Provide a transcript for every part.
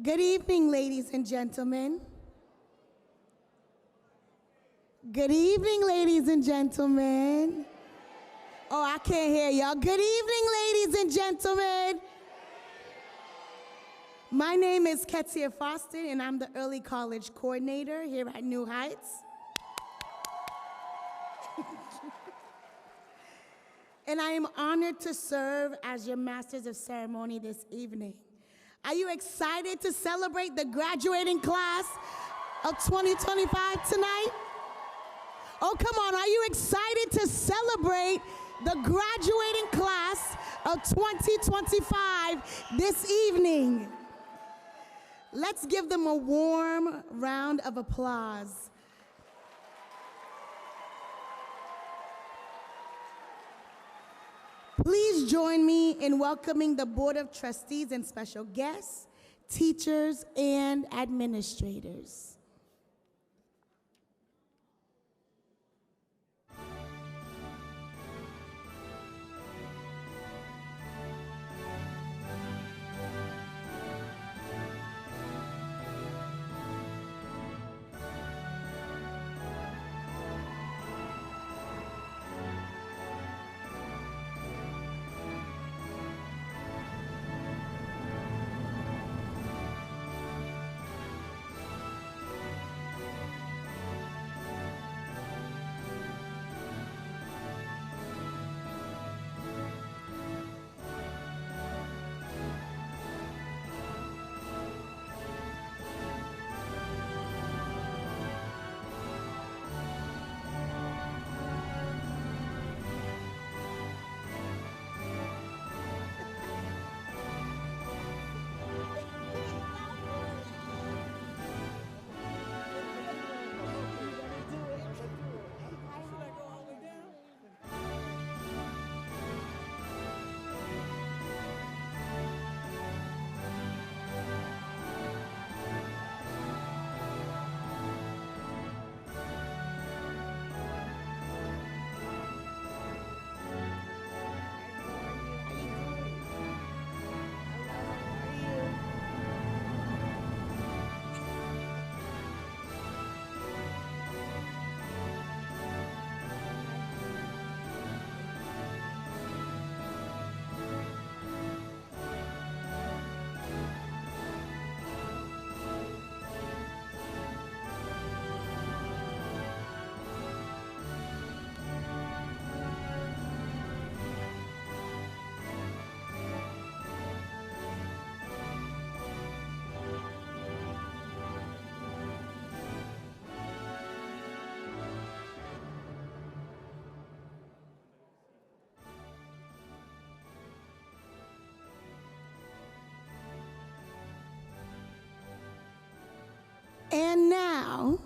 Good evening, ladies and gentlemen. Good evening, ladies and gentlemen. Oh, I can't hear y'all. Good evening, ladies and gentlemen. My name is Ketsia Foston, and I'm the Early College Coordinator here at New Heights. And I am honored to serve as your Masters of Ceremony this evening. Are you excited to celebrate the graduating class of 2025 tonight? Oh, come on, are you excited to celebrate the graduating class of 2025 this evening? Let's give them a warm round of applause. Please join me in welcoming the Board of Trustees and special guests, teachers, and administrators. And now,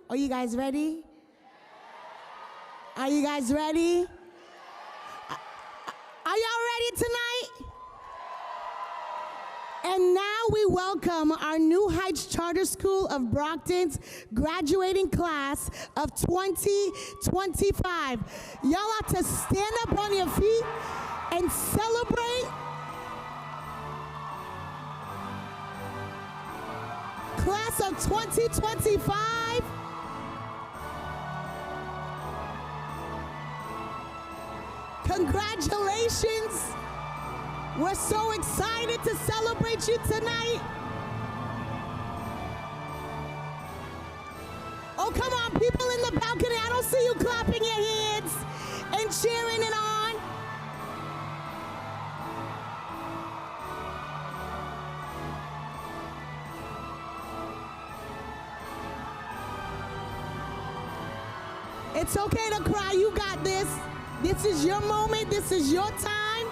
are you guys ready? Are you guys ready? Are y'all ready tonight? And now we welcome our New Heights Charter School of Brockton's graduating class of 2025. Y'all ought to stand up on your feet and celebrate. Class of 2025. Congratulations. We're so excited to celebrate you tonight. Oh, come on, people in the balcony. I don't see you clapping your hands and cheering it on. It's okay to cry. You got this. This is your moment. This is your time.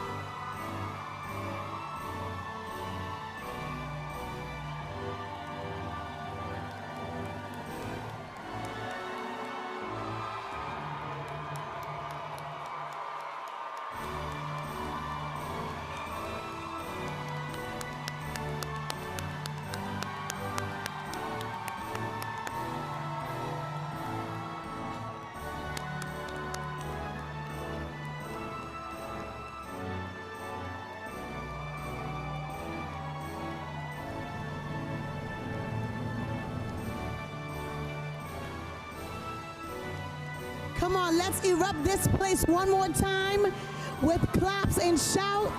Come on, let's erupt this place one more time with claps and shout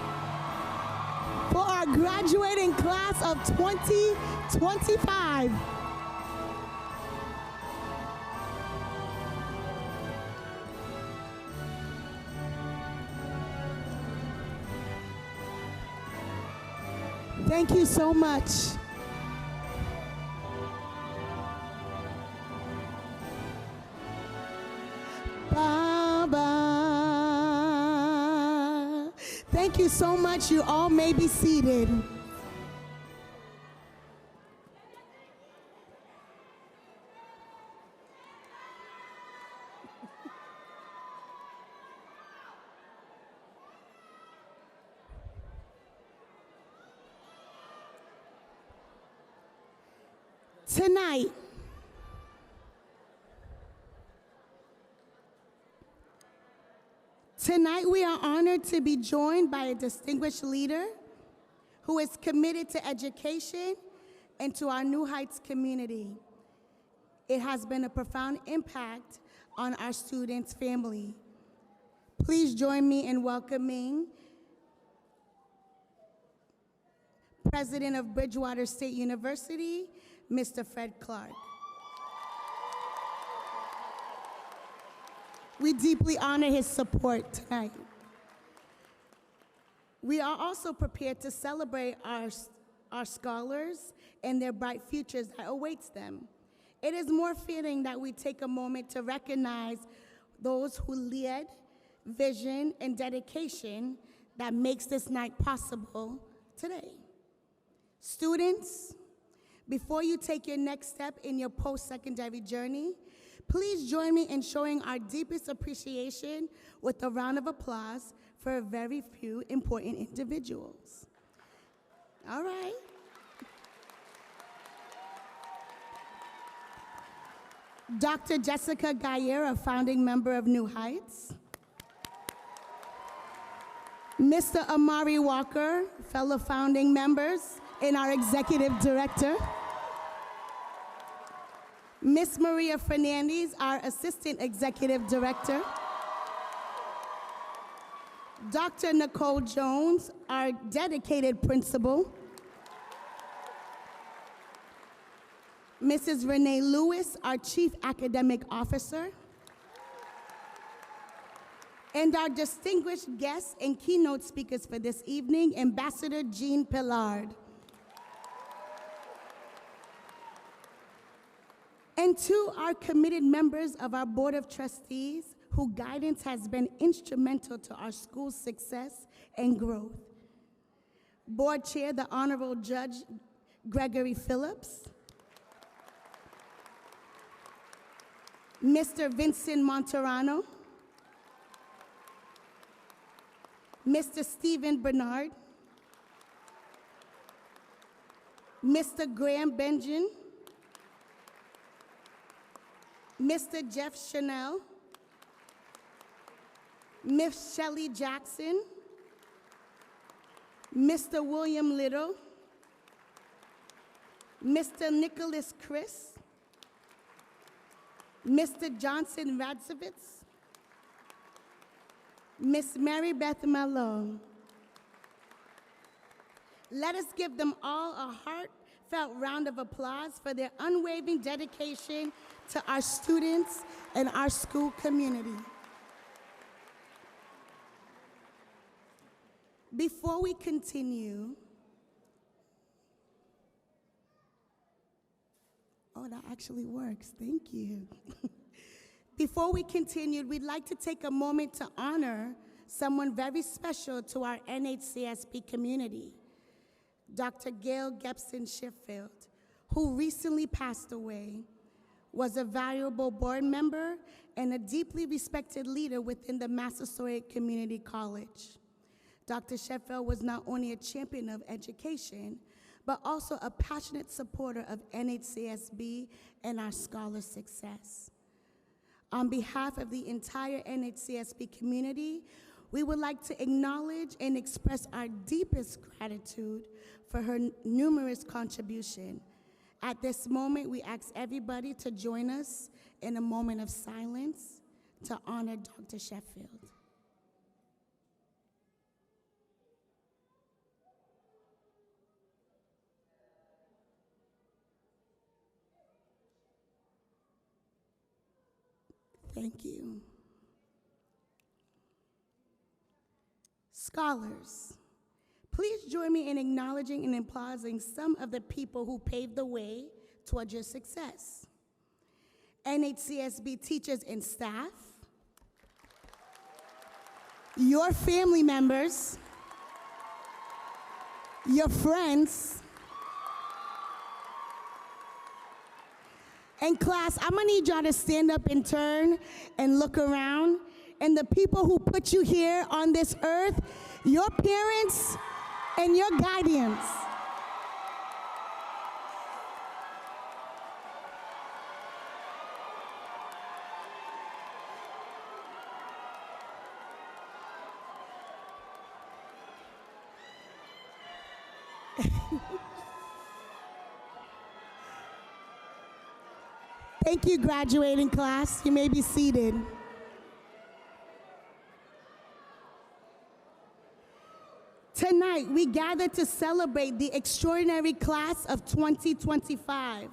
for our graduating class of 2025. Thank you so much. Baba. Thank you so much. You all may be seated. Tonight we are honored to be joined by a distinguished leader who is committed to education and to our New Heights community. It has been a profound impact on our students' family. Please join me in welcoming President of Bridgewater State University, Mr. Fred Clark. We deeply honor his support tonight. We are also prepared to celebrate our scholars and their bright futures that awaits them. It is more fitting that we take a moment to recognize those who led, vision, and dedication that makes this night possible today. Students, before you take your next step in your post-secondary journey, please join me in showing our deepest appreciation with a round of applause for a very few important individuals. All right. Dr. Jessica Gayer, a founding member of New Heights. Mr. Amari Walker, fellow founding members and our executive director. Miss Maria Fernandez, our Assistant Executive Director. Dr. Nicole Jones, our dedicated principal. Mrs. Renee Lewis, our Chief Academic Officer. And our distinguished guests and keynote speakers for this evening, Ambassador Jean Pillard. And to our committed members of our Board of Trustees, whose guidance has been instrumental to our school's success and growth. Board Chair, the Honorable Judge Gregory Phillips. Mr. Vincent Monterano. Mr. Stephen Bernard. Mr. Graham Benjamin. Mr. Jeff Chanel, Miss Shelley Jackson, Mr. William Little, Mr. Nicholas Chris, Mr. Johnson Radzovitz, Miss Mary Beth Malone. Let us give them all a heartfelt round of applause for their unwavering dedication to our students and our school community. Before we continue, oh, that actually works, thank you. Before we continue, we'd like to take a moment to honor someone very special to our NHCSB community, Dr. Gail Gepson Sheffield, who recently passed away, was a valuable board member and a deeply respected leader within the Massasoit Community College. Dr. Sheffield was not only a champion of education, but also a passionate supporter of NHCSB and our scholar success. On behalf of the entire NHCSB community, we would like to acknowledge and express our deepest gratitude for her numerous contributions. At this moment, we ask everybody to join us in a moment of silence to honor Dr. Sheffield. Thank you. Scholars, please join me in acknowledging and applauding some of the people who paved the way toward your success. NHCSB teachers and staff, your family members, your friends, and class, I'm gonna need y'all to stand up and turn and look around. And the people who put you here on this earth, your parents and your guardians. Thank you, graduating class. You may be seated. Tonight, we gather to celebrate the extraordinary class of 2025.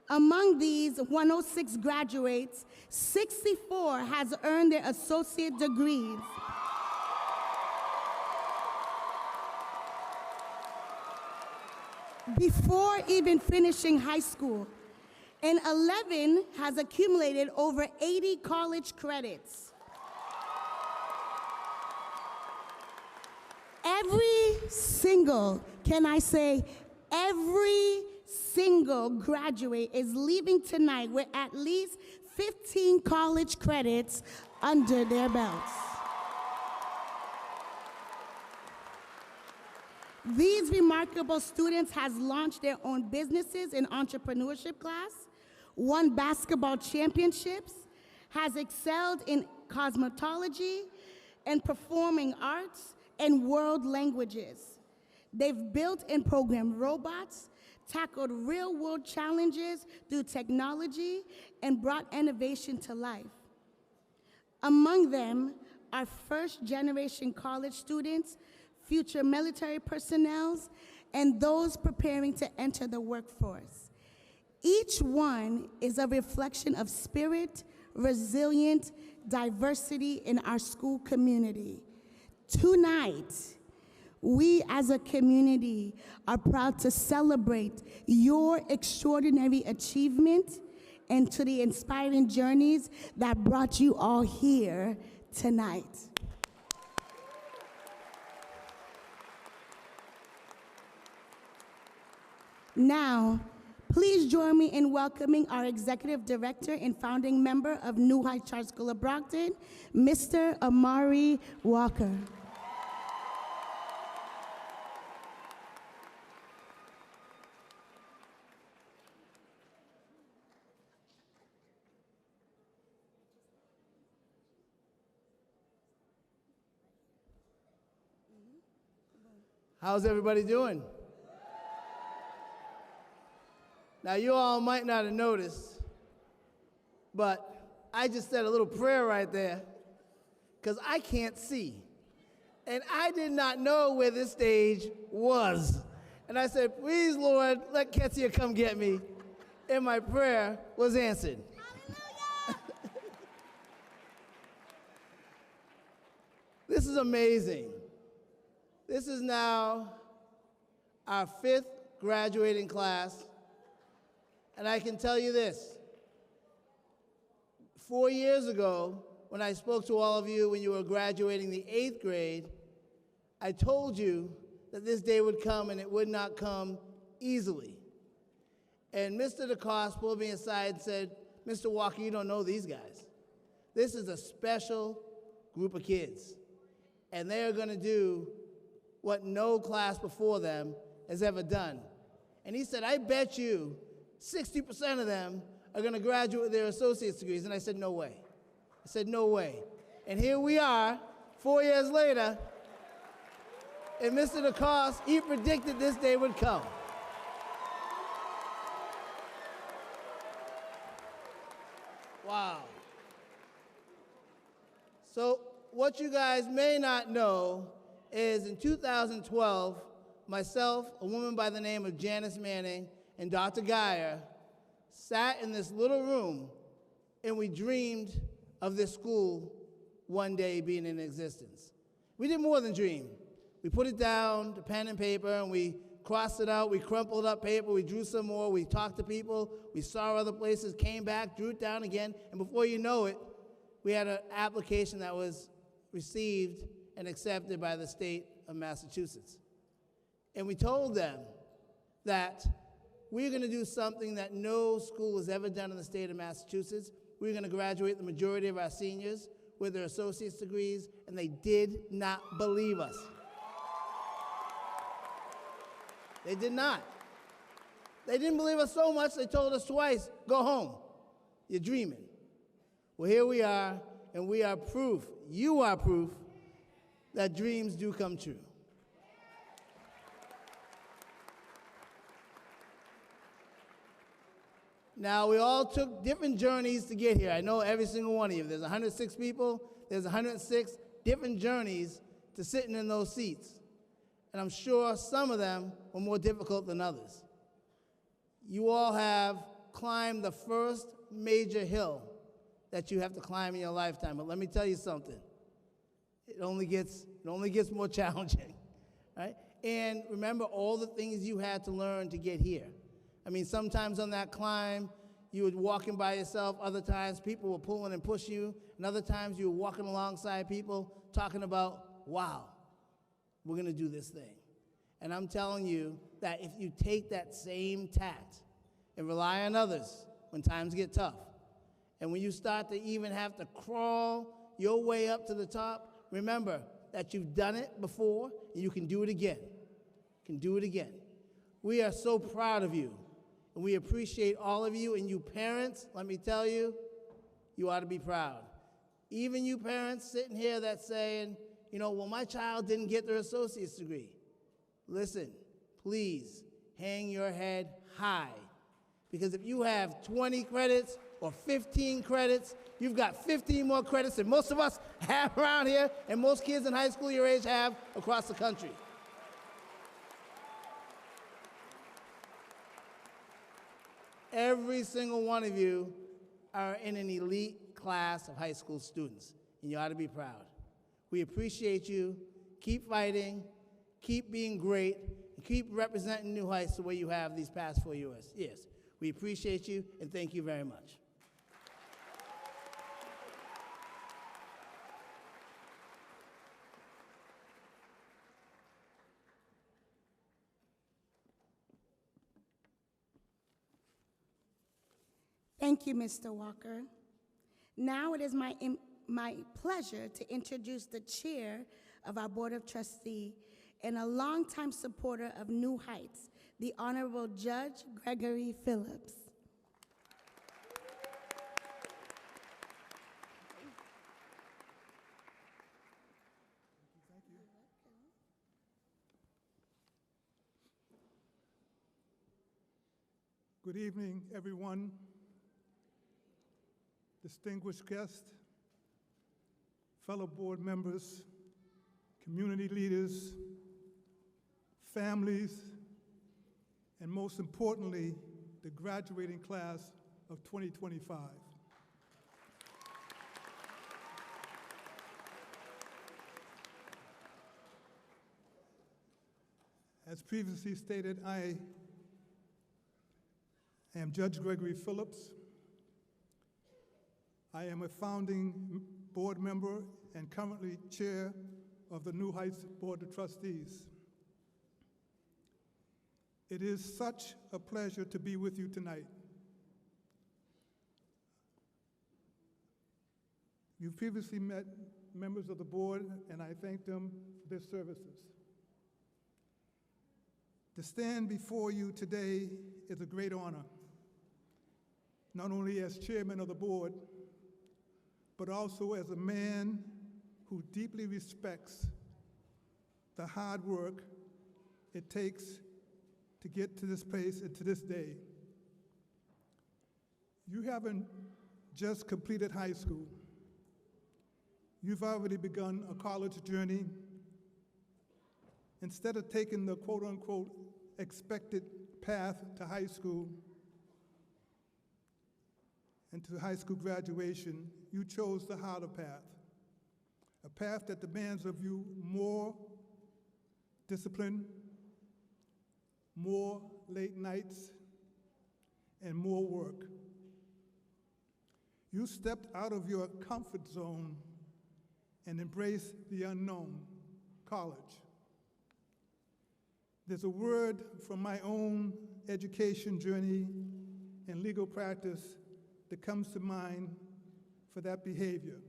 Among these 106 graduates, 64 has earned their associate degrees. Before even finishing high school, and 11 has accumulated over 80 college credits. Every single, can I say, every single graduate is leaving tonight with at least 15 college credits under their belts. These remarkable students has launched their own businesses in entrepreneurship class, won basketball championships, has excelled in cosmetology and performing arts and world languages. They've built and programmed robots, tackled real-world challenges through technology, and brought innovation to life. Among them are first-generation college students, future military personnel, and those preparing to enter the workforce. Each one is a reflection of spirit, resilient diversity in our school community. Tonight, we as a community are proud to celebrate your extraordinary achievement and to the inspiring journeys that brought you all here tonight. Now, please join me in welcoming our Executive Director and founding member of New Heights Charter School of Brockton, Mr. Amari Walker. How's everybody doing? Now, you all might not have noticed, but I just said a little prayer right there because I can't see. And I did not know where this stage was. And I said, please, Lord, let Ketsia come get me. And my prayer was answered. This is amazing. This is now our 5th graduating class. And I can tell you this, 4 years ago, when I spoke to all of you when you were graduating the 8th grade, I told you that this day would come and it would not come easily. And Mr. DeCoste pulled me aside and said, Mr. Walker, you don't know these guys. This is a special group of kids. And they are going to do what no class before them has ever done. And he said, I bet you 60% of them are going to graduate with their associate's degrees. And I said, no way. I said, no way. And here we are, 4 years later, and Mr. DeCoste, he predicted this day would come. Wow. So what you guys may not know is in 2012, myself, a woman by the name of Janice Manning, and Dr. Geyer sat in this little room and we dreamed of this school one day being in existence. We did more than dream. We put it down to pen and paper and we crossed it out, we crumpled up paper, we drew some more, we talked to people, we saw other places, came back, drew it down again, and before you know it, we had an application that was received and accepted by the state of Massachusetts. And we told them that we're going to do something that no school has ever done in the state of Massachusetts. We're going to graduate the majority of our seniors with their associate's degrees, and they did not believe us. They did not. They didn't believe us so much, they told us twice, go home. You're dreaming. Well, here we are, and we are proof, you are proof, that dreams do come true. Now, we all took different journeys to get here. I know every single one of you. There's 106 people. There's 106 different journeys to sitting in those seats. And I'm sure some of them were more difficult than others. You all have climbed the first major hill that you have to climb in your lifetime. But let me tell you something. It only gets more challenging, right? And remember all the things you had to learn to get here. I mean, sometimes on that climb, you were walking by yourself. Other times, people were pulling and pushing you. And other times, you were walking alongside people talking about, wow, we're going to do this thing. And I'm telling you that if you take that same tact and rely on others when times get tough, and when you start to even have to crawl your way up to the top, remember that you've done it before and you can do it again. You can do it again. We are so proud of you, and we appreciate all of you. And you parents, let me tell you, you ought to be proud. Even you parents sitting here that's saying, you know, well, my child didn't get their associate's degree. Listen, please hang your head high, because if you have 20 credits or 15 credits, you've got 15 more credits than most of us have around here and most kids in high school your age have across the country. Every single one of you are in an elite class of high school students, and you ought to be proud. We appreciate you. Keep fighting, keep being great, and keep representing New Heights the way you have these past 4 years. Yes, we appreciate you, and thank you very much. Thank you, Mr. Walker. Now it is my pleasure to introduce the chair of our Board of Trustees and a longtime supporter of New Heights, the Honorable Judge Gregory Phillips. Good evening, everyone. Distinguished guests, fellow board members, community leaders, families, and most importantly, the graduating class of 2025. As previously stated, I am Judge Gregory Phillips. I am a founding board member and currently chair of the New Heights Board of Trustees. It is such a pleasure to be with you tonight. You've previously met members of the board, and I thank them for their services. To stand before you today is a great honor, not only as chairman of the board, but also as a man who deeply respects the hard work it takes to get to this place and to this day. You haven't just completed high school. You've already begun a college journey. Instead of taking the quote-unquote expected path to high school and to high school graduation, you chose the harder path, a path that demands of you more discipline, more late nights, and more work. You stepped out of your comfort zone and embraced the unknown, college. There's a word from my own education journey and legal practice that comes to mind for that behavior,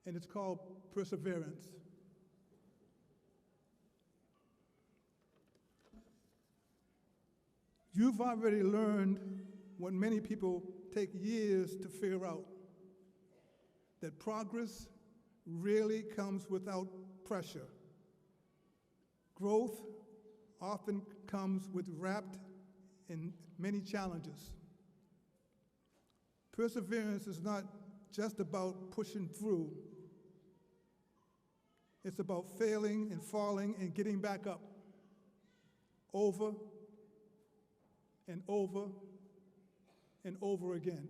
and it's called perseverance. You've already learned what many people take years to figure out, that progress rarely comes without pressure. Growth often comes wrapped in many challenges. Perseverance is not just about pushing through. It's about failing and falling and getting back up over and over and over again.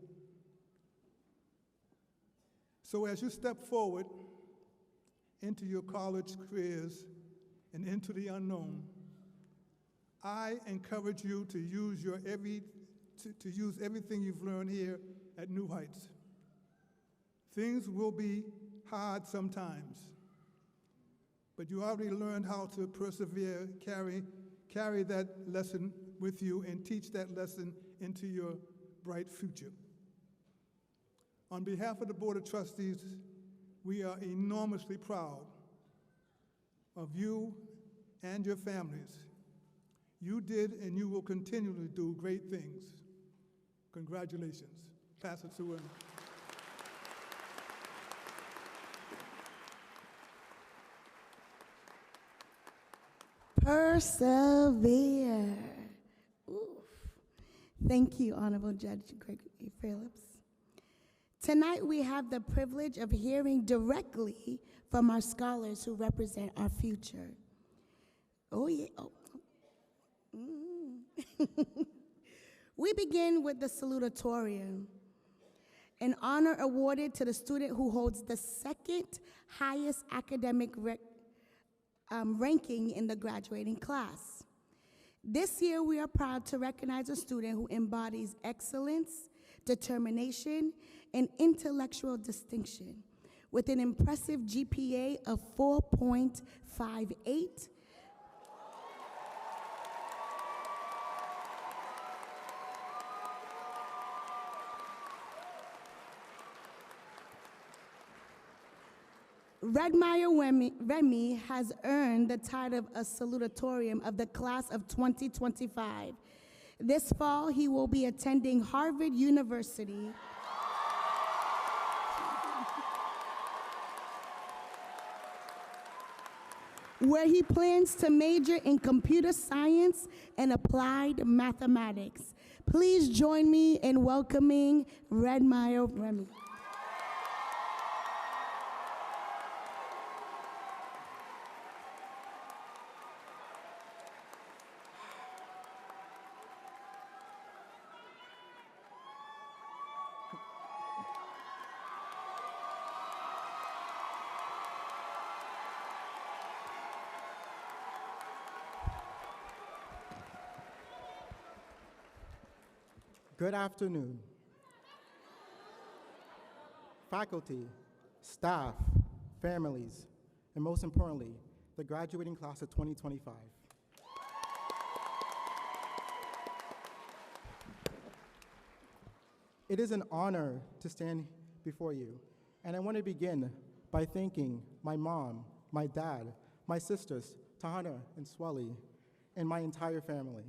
So as you step forward into your college careers and into the unknown, I encourage you to use everything you've learned here at New Heights. Things will be hard sometimes, but you already learned how to persevere, carry that lesson with you, and teach that lesson into your bright future. On behalf of the Board of Trustees, we are enormously proud of you and your families. You did and you will continue to do great things. Congratulations. Pass it to him. Persevere. Oof. Thank you, Honorable Judge Gregory Phillips. Tonight we have the privilege of hearing directly from our scholars who represent our future. Oh, yeah. Oh. We begin with the salutatorium, an honor awarded to the student who holds the second highest academic ranking in the graduating class. This year, we are proud to recognize a student who embodies excellence, determination, and intellectual distinction with an impressive GPA of 4.58. Redmeyer Remy has earned the title of a salutatorium of the class of 2025. This fall, he will be attending Harvard University where he plans to major in computer science and applied mathematics. Please join me in welcoming Redmeyer Remy. Good afternoon. Faculty, staff, families, and most importantly, the graduating class of 2025. It is an honor to stand before you, and I want to begin by thanking my mom, my dad, my sisters, Tahana and Swelly, and my entire family.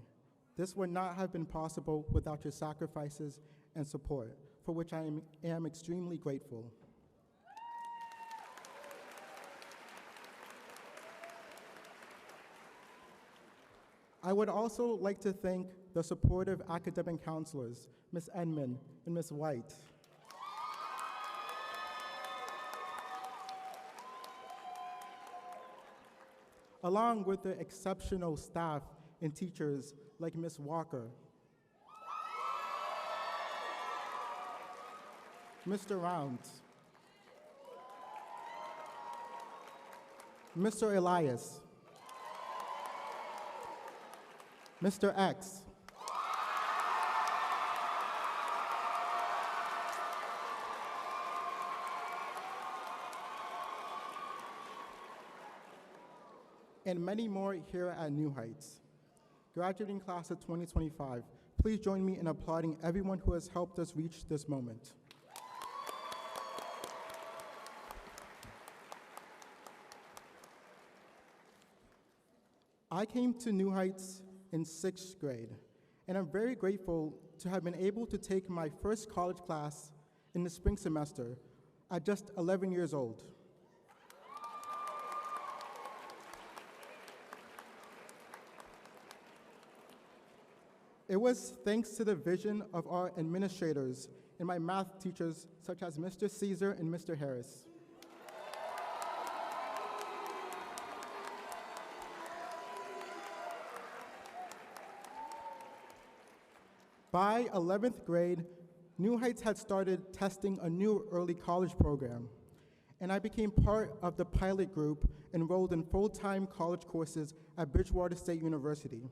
This would not have been possible without your sacrifices and support, for which I am extremely grateful. I would also like to thank the supportive academic counselors, Ms. Edmond and Ms. White. along with the exceptional staff and teachers like Ms. Walker, Mr. Rounds, Mr. Elias, Mr. X, and many more here at New Heights. Graduating class of 2025, please join me in applauding everyone who has helped us reach this moment. I came to New Heights in 6th grade, and I'm very grateful to have been able to take my first college class in the spring semester at just 11 years old. It was thanks to the vision of our administrators and my math teachers, such as Mr. Caesar and Mr. Harris. By 11th grade, New Heights had started testing a new early college program, and I became part of the pilot group enrolled in full-time college courses at Bridgewater State University.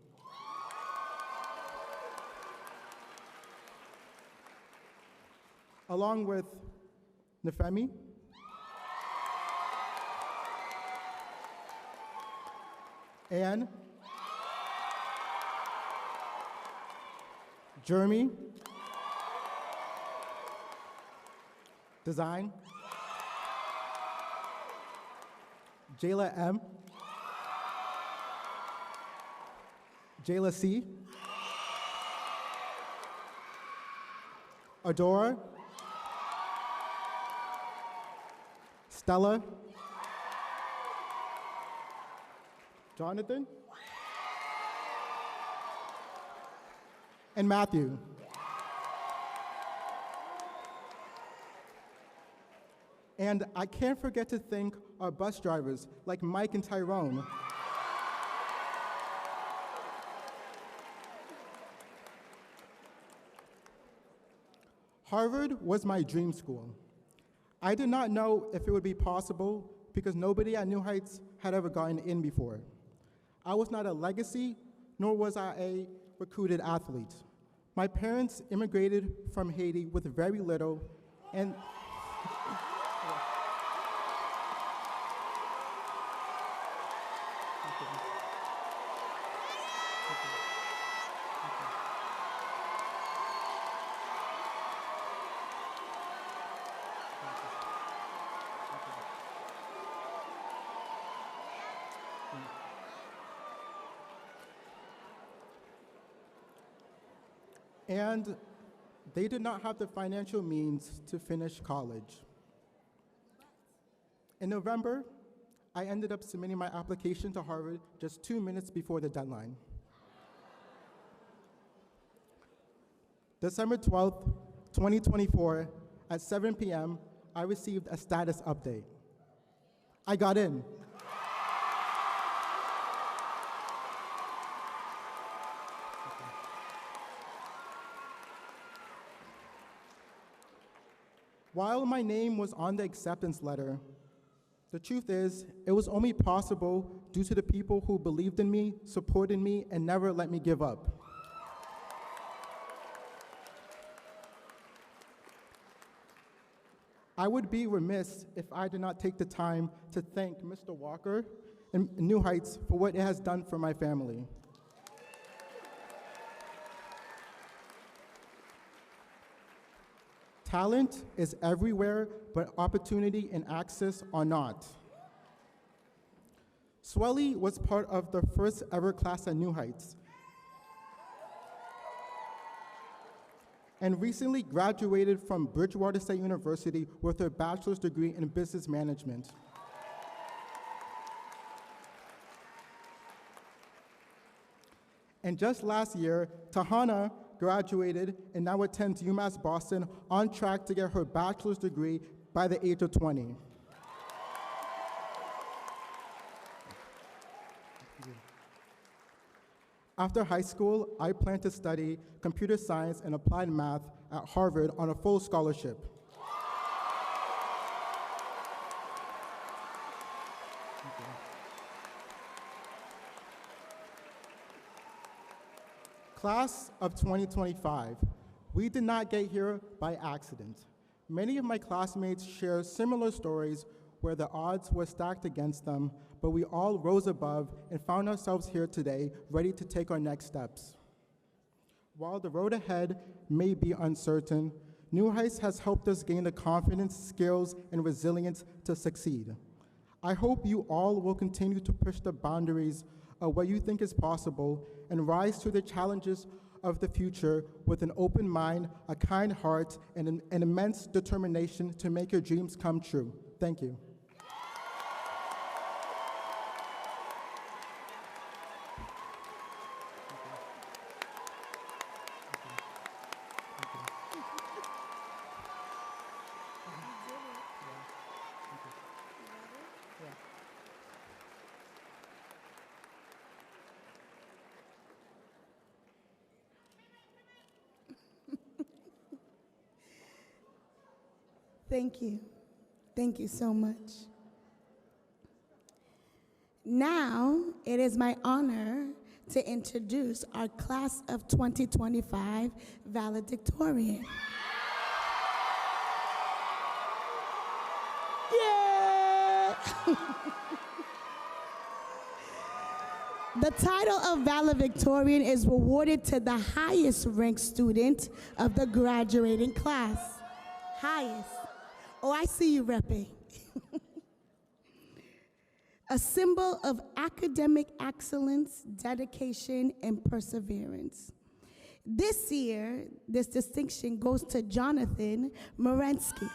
Along with Nefemi, Anne, Jeremy, Design, Jayla M, Jayla C, Adora, Stella, Jonathan, and Matthew. And I can't forget to thank our bus drivers like Mike and Tyrone. Harvard was my dream school. I did not know if it would be possible because nobody at New Heights had ever gotten in before. I was not a legacy, nor was I a recruited athlete. My parents immigrated from Haiti with very little, and and they did not have the financial means to finish college. In November, I ended up submitting my application to Harvard just 2 minutes before the deadline. December 12th, 2024, at 7 p.m., I received a status update. I got in. While my name was on the acceptance letter, the truth is, it was only possible due to the people who believed in me, supported me, and never let me give up. I would be remiss if I did not take the time to thank Mr. Walker and New Heights for what it has done for my family. Talent is everywhere, but opportunity and access are not. Swelly was part of the first ever class at New Heights, and recently graduated from Bridgewater State University with her bachelor's degree in business management. And just last year, Tahana graduated and now attends UMass Boston, on track to get her bachelor's degree by the age of 20. After high school, I plan to study computer science and applied math at Harvard on a full scholarship. Class of 2025, we did not get here by accident. Many of my classmates share similar stories where the odds were stacked against them, but we all rose above and found ourselves here today, ready to take our next steps. While the road ahead may be uncertain, New Heights has helped us gain the confidence, skills, and resilience to succeed. I hope you all will continue to push the boundaries of what you think is possible and rise to the challenges of the future with an open mind, a kind heart, and an immense determination to make your dreams come true. Thank you. Thank you. Thank you so much. Now, it is my honor to introduce our class of 2025 valedictorian. Yeah! The title of valedictorian is awarded to the highest ranked student of the graduating class. Highest. Oh, I see you repping. A symbol of academic excellence, dedication, and perseverance. This year, this distinction goes to Jonathan Morensky.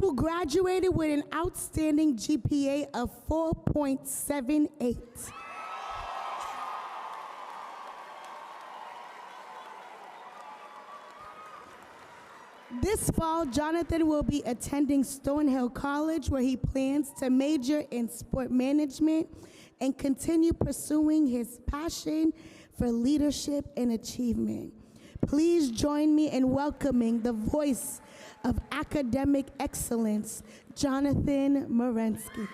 Who graduated with an outstanding GPA of 4.78. This fall, Jonathan will be attending Stonehill College, where he plans to major in sport management and continue pursuing his passion for leadership and achievement. Please join me in welcoming the voice of academic excellence, Jonathan Morensky.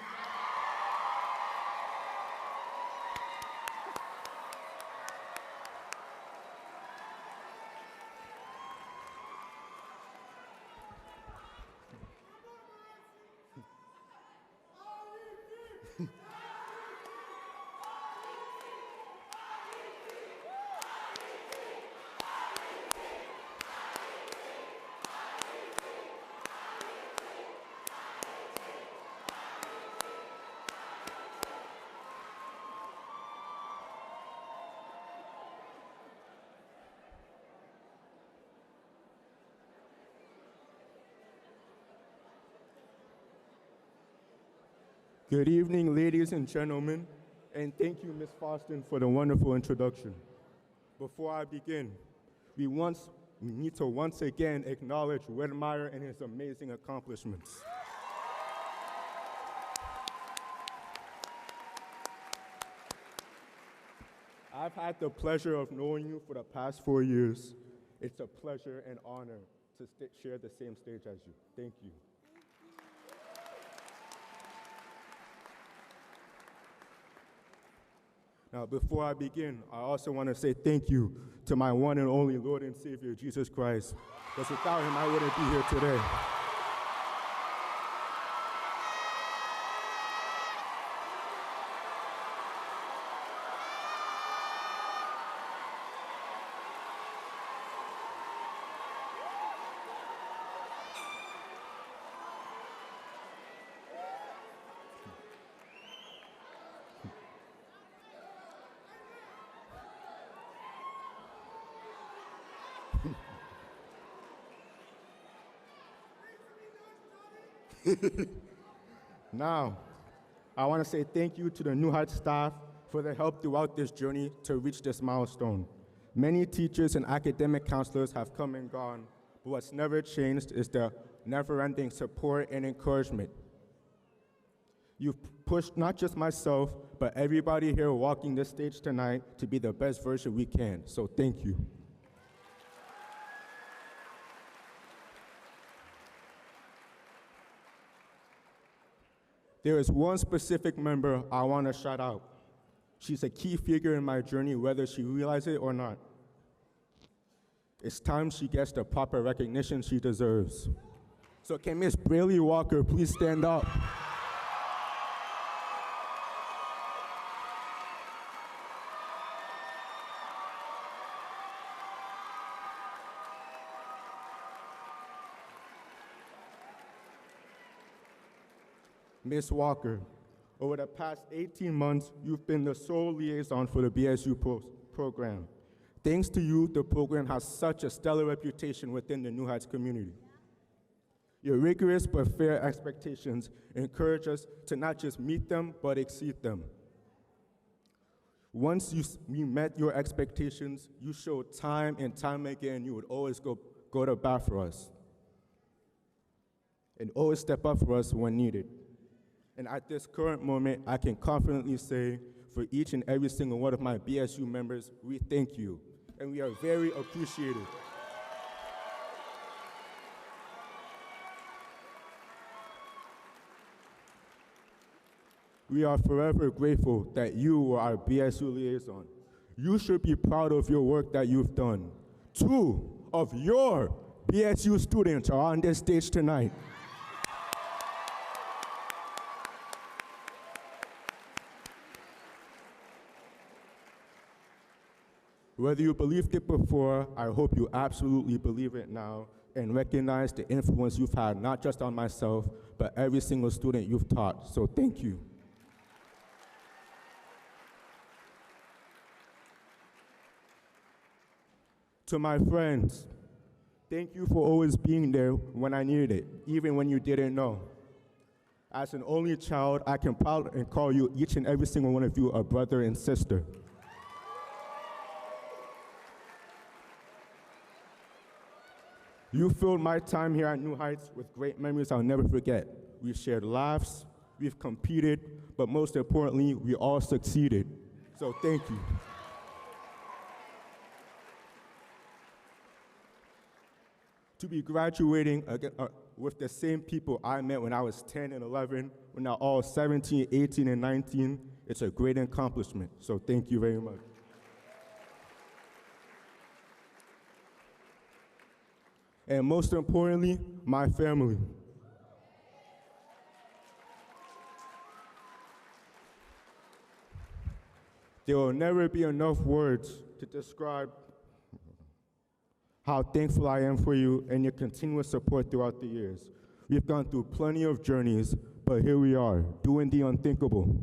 Good evening, ladies and gentlemen, and thank you, Ms. Foston, for the wonderful introduction. Before I begin, we need to once again acknowledge Wedmeyer and his amazing accomplishments. I've had the pleasure of knowing you for the past 4 years. It's a pleasure and honor to share the same stage as you. Thank you. Now, before I begin, I also want to say thank you to my one and only Lord and Savior, Jesus Christ, because without him, I wouldn't be here today. Now, I want to say thank you to the New Heights staff for their help throughout this journey to reach this milestone. Many teachers and academic counselors have come and gone, but what's never changed is the never-ending support and encouragement. You've pushed not just myself, but everybody here walking this stage tonight to be the best version we can, so thank you. There is one specific member I want to shout out. She's a key figure in my journey, whether she realizes it or not. It's time she gets the proper recognition she deserves. So can Miss Braley Walker please stand up? Ms. Walker, over the past 18 months, you've been the sole liaison for the BSU program. Thanks to you, the program has such a stellar reputation within the New Heights community. Your rigorous but fair expectations encourage us to not just meet them, but exceed them. Once you met your expectations, you showed time and time again you would always go to bat for us and always step up for us when needed. And at this current moment, I can confidently say, for each and every single one of my BSU members, we thank you, and we are very appreciated. We are forever grateful that you were our BSU liaison. You should be proud of your work that you've done. 2 of your BSU students are on this stage tonight. Whether you believed it before, I hope you absolutely believe it now and recognize the influence you've had, not just on myself, but every single student you've taught. So thank you. To my friends, thank you for always being there when I needed it, even when you didn't know. As an only child, I can proudly call you, each and every single one of you, a brother and sister. You filled my time here at New Heights with great memories I'll never forget. We've shared laughs, we've competed, but most importantly, we all succeeded. So thank you. To be graduating again, with the same people I met when I was 10 and 11, we're now all 17, 18, and 19, it's a great accomplishment. So thank you very much. And most importantly, my family. There will never be enough words to describe how thankful I am for you and your continuous support throughout the years. We've gone through plenty of journeys, but here we are, doing the unthinkable.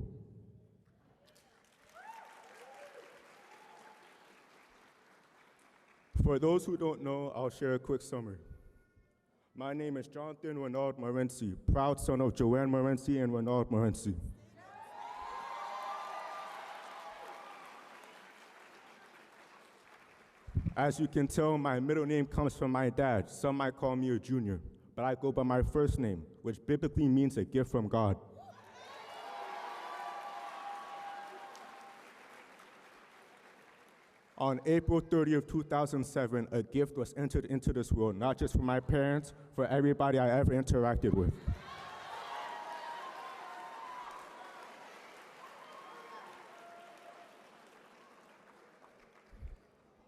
For those who don't know, I'll share a quick summary. My name is Jonathan Renaud Morency, proud son of Joanne Morency and Renaud Morency. As you can tell, my middle name comes from my dad. Some might call me a junior, but I go by my first name, which biblically means a gift from God. On April 30th, 2007, a gift was entered into this world, not just for my parents, for everybody I ever interacted with.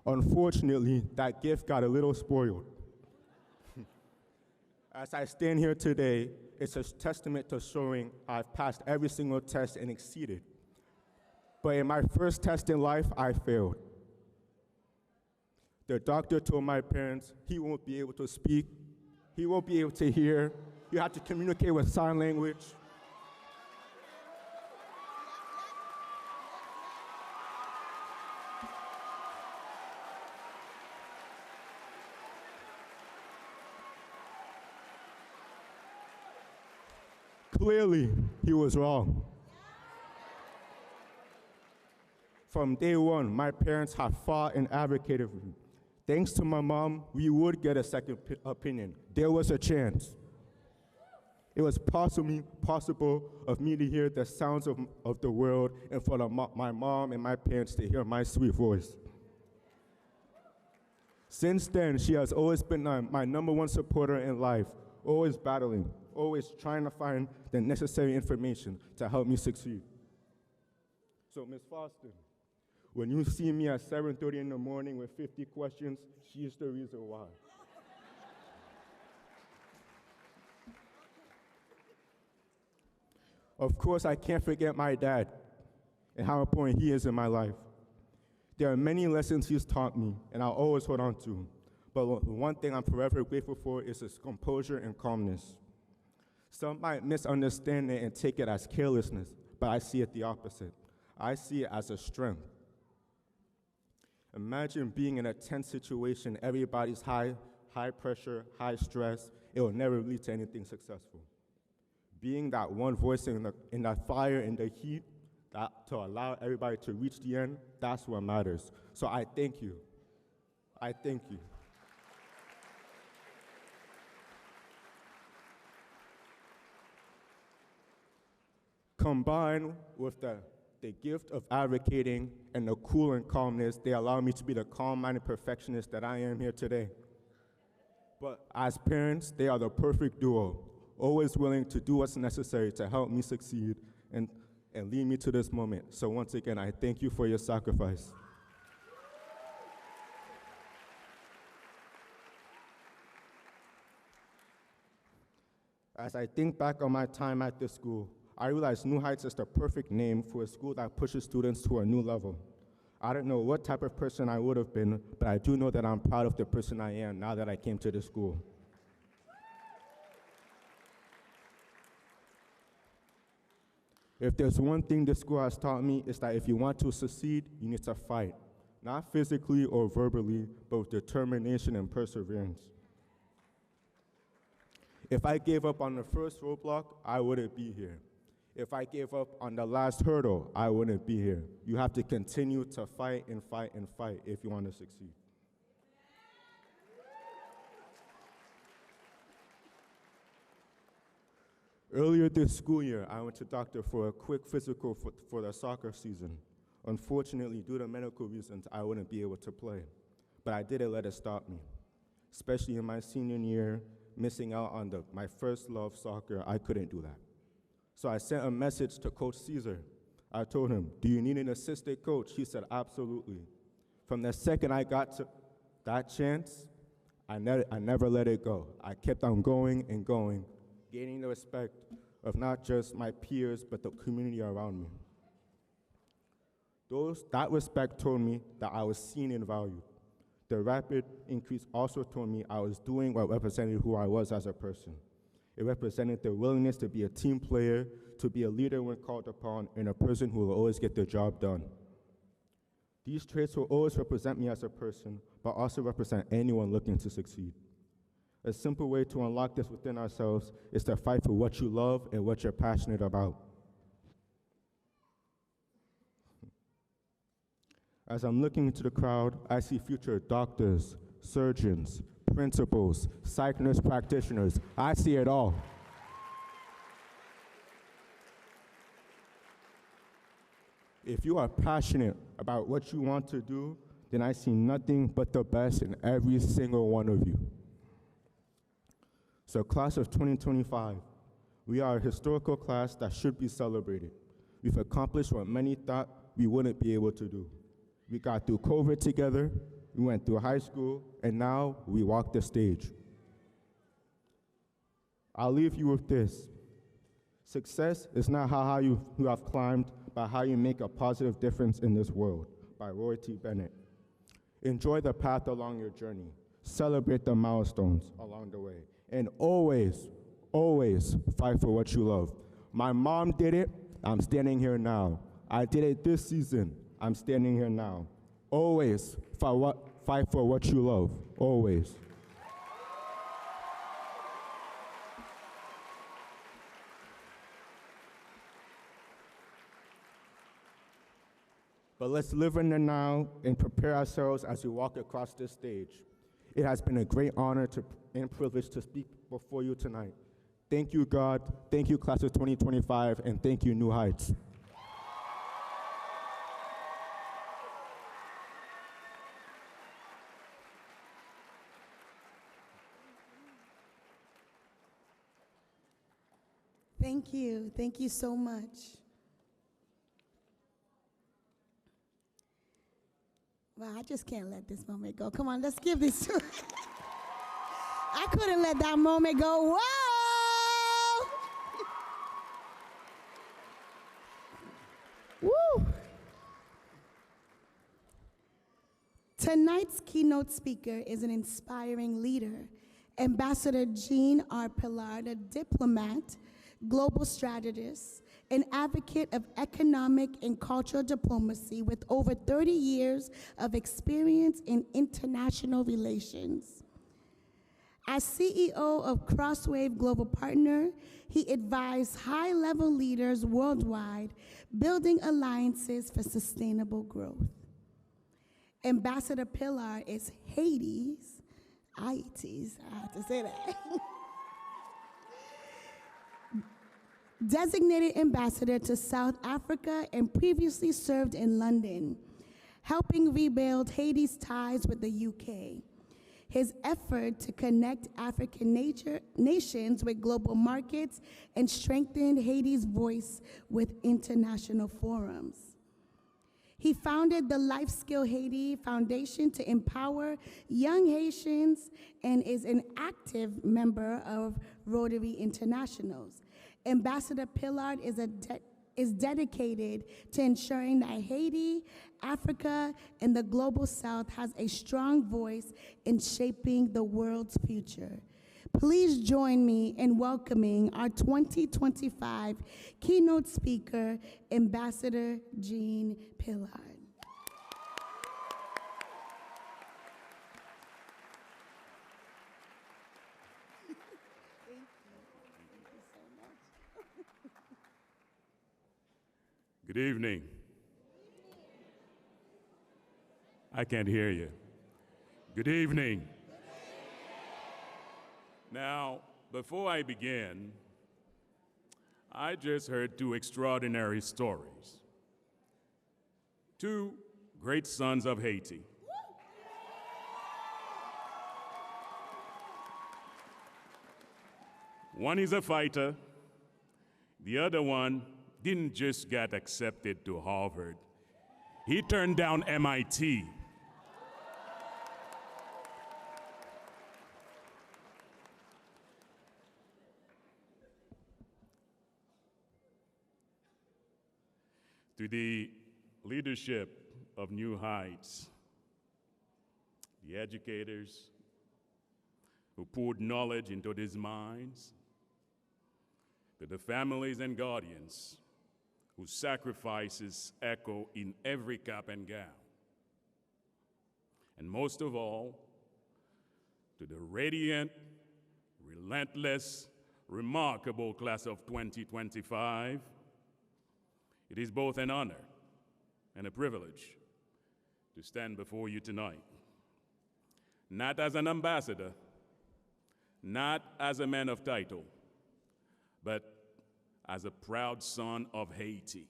Unfortunately, that gift got a little spoiled. As I stand here today, it's a testament to showing I've passed every single test and exceeded. But in my first test in life, I failed. The doctor told my parents he won't be able to speak, he won't be able to hear, you have to communicate with sign language. Clearly, he was wrong. From day one, my parents have fought and advocated for me. Thanks to my mom, we would get a second opinion. There was a chance. It was possible of me to hear the sounds of the world and for my mom and my parents to hear my sweet voice. Since then, she has always been my number one supporter in life, always battling, always trying to find the necessary information to help me succeed. So, Ms. Foster, when you see me at 7:30 in the morning with 50 questions, she's the reason why. Of course, I can't forget my dad and how important he is in my life. There are many lessons he's taught me, and I'll always hold on to. But one thing I'm forever grateful for is his composure and calmness. Some might misunderstand it and take it as carelessness, but I see it the opposite. I see it as a strength. Imagine being in a tense situation, everybody's high pressure, high stress. It will never lead to anything successful. Being that one voice in that fire, in the heat, that to allow everybody to reach the end, that's what matters. So I thank you. I thank you. Combined with the gift of advocating and the cool and calmness, they allow me to be the calm-minded perfectionist that I am here today. But as parents, they are the perfect duo, always willing to do what's necessary to help me succeed and lead me to this moment. So once again, I thank you for your sacrifice. As I think back on my time at this school, I realize New Heights is the perfect name for a school that pushes students to a new level. I don't know what type of person I would have been, but I do know that I'm proud of the person I am now that I came to this school. If there's one thing this school has taught me, it's that if you want to succeed, you need to fight. Not physically or verbally, but with determination and perseverance. If I gave up on the first roadblock, I wouldn't be here. If I gave up on the last hurdle, I wouldn't be here. You have to continue to fight and fight and fight if you want to succeed. Earlier this school year, I went to doctor for a quick physical for the soccer season. Unfortunately, due to medical reasons, I wouldn't be able to play. But I didn't let it stop me. Especially in my senior year, missing out on my first love, soccer, I couldn't do that. So I sent a message to Coach Caesar. I told him, "Do you need an assistant coach?" He said, "Absolutely." From the second I got to that chance, I never let it go. I kept on going and going, gaining the respect of not just my peers, but the community around me. That respect told me that I was seen and valued. The rapid increase also told me I was doing what represented who I was as a person. It represented the willingness to be a team player, to be a leader when called upon, and a person who will always get the job done. These traits will always represent me as a person, but also represent anyone looking to succeed. A simple way to unlock this within ourselves is to fight for what you love and what you're passionate about. As I'm looking into the crowd, I see future doctors, surgeons, principals, psych nurse practitioners. I see it all. If you are passionate about what you want to do, then I see nothing but the best in every single one of you. So class of 2025, we are a historical class that should be celebrated. We've accomplished what many thought we wouldn't be able to do. We got through COVID together, we went through high school, and now we walk the stage. I'll leave you with this. Success is not how high you have climbed, but how you make a positive difference in this world, by Roy T. Bennett. Enjoy the path along your journey. Celebrate the milestones along the way. And always, always fight for what you love. My mom did it, I'm standing here now. I did it this season, I'm standing here now. Always fight for what you love, always. But let's live in the now and prepare ourselves as we walk across this stage. It has been a great honor and privilege to speak before you tonight. Thank you, God. Thank you, Class of 2025, and thank you, New Heights. Thank you. Thank you so much. Well, I just can't let this moment go. Come on, let's give this to I couldn't let that moment go. Whoa! Woo! Tonight's keynote speaker is an inspiring leader, Ambassador Jean R. Pillard, a diplomat, global strategist, an advocate of economic and cultural diplomacy with over 30 years of experience in international relations. As CEO of Crosswave Global Partner, he advised high-level leaders worldwide building alliances for sustainable growth. Ambassador Pillard is Haiti's, I have to say that, designated ambassador to South Africa and previously served in London, helping rebuild Haiti's ties with the UK. His effort to connect African nations with global markets and strengthen Haiti's voice with international forums. He founded the Life Skill Haiti Foundation to empower young Haitians and is an active member of Rotary Internationals. Ambassador Pillard is dedicated to ensuring that Haiti, Africa, and the Global South has a strong voice in shaping the world's future. Please join me in welcoming our 2025 keynote speaker, Ambassador Jean Pillard. Good evening. I can't hear you. Good evening. Now, before I begin, I just heard two extraordinary stories. Two great sons of Haiti. One is a fighter, the other one didn't just get accepted to Harvard. He turned down MIT. To the leadership of New Heights, the educators who poured knowledge into these minds, to the families and guardians whose sacrifices echo in every cap and gown, and most of all, to the radiant, relentless, remarkable class of 2025, it is both an honor and a privilege to stand before you tonight, not as an ambassador, not as a man of title, but as a proud son of Haiti.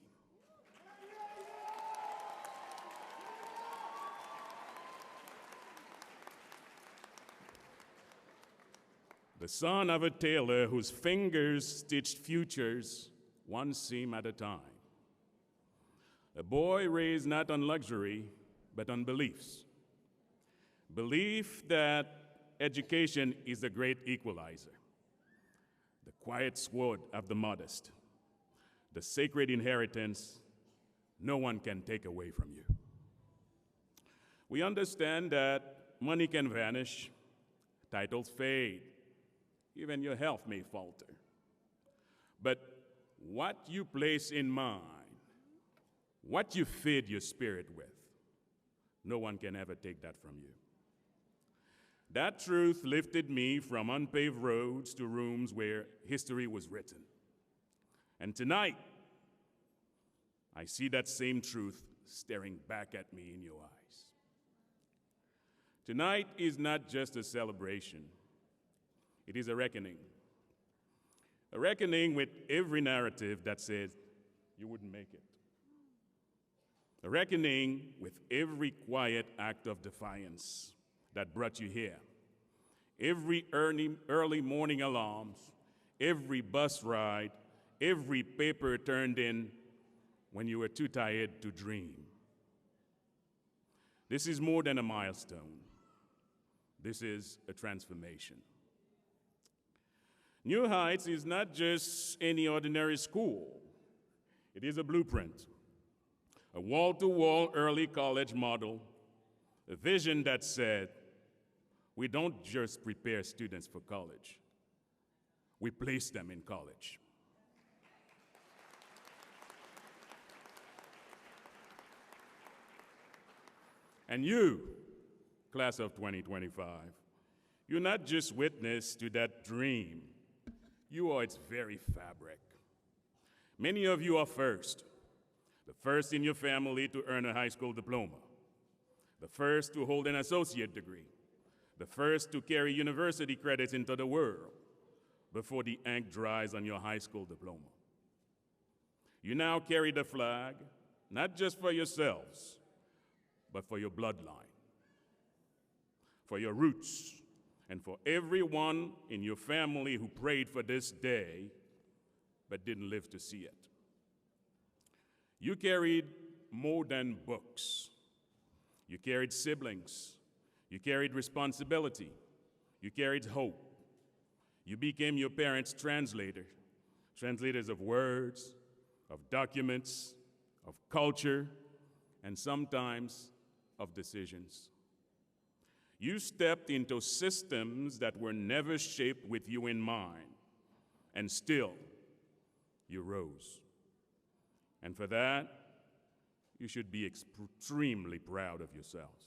The son of a tailor whose fingers stitched futures one seam at a time. A boy raised not on luxury, but on beliefs. Belief that education is the great equalizer, the quiet sword of the modest, the sacred inheritance no one can take away from you. We understand that money can vanish, titles fade, even your health may falter. But what you place in mind, what you feed your spirit with, no one can ever take that from you. That truth lifted me from unpaved roads to rooms where history was written. And tonight, I see that same truth staring back at me in your eyes. Tonight is not just a celebration, it is a reckoning. A reckoning with every narrative that says you wouldn't make it. A reckoning with every quiet act of defiance that brought you here. Every early morning alarms, every bus ride, every paper turned in when you were too tired to dream. This is more than a milestone. This is a transformation. New Heights is not just any ordinary school. It is a blueprint, a wall-to-wall early college model, a vision that said, we don't just prepare students for college, we place them in college. And you, class of 2025, you're not just witness to that dream, you are its very fabric. Many of you are first, the first in your family to earn a high school diploma, the first to hold an associate degree, the first to carry university credits into the world before the ink dries on your high school diploma. You now carry the flag, not just for yourselves, but for your bloodline, for your roots, and for everyone in your family who prayed for this day but didn't live to see it. You carried more than books. You carried siblings. You carried responsibility. You carried hope. You became your parents' translators of words, of documents, of culture, and sometimes of decisions. You stepped into systems that were never shaped with you in mind, and still, you rose. And for that, you should be extremely proud of yourselves.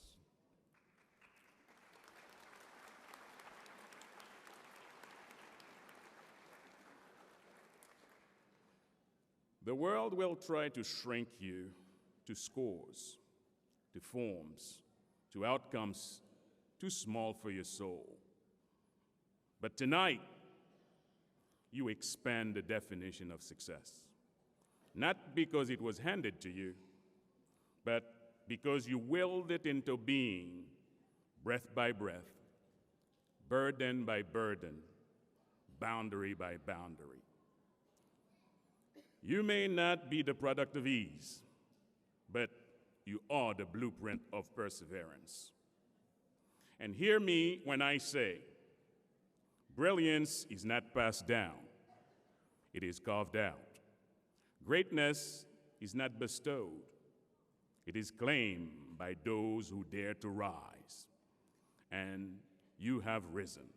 The world will try to shrink you to scores, to forms, to outcomes too small for your soul. But tonight, you expand the definition of success. Not because it was handed to you, but because you willed it into being, breath by breath, burden by burden, boundary by boundary. You may not be the product of ease, but you are the blueprint of perseverance. And hear me when I say, brilliance is not passed down, it is carved out. Greatness is not bestowed, it is claimed by those who dare to rise. And you have risen.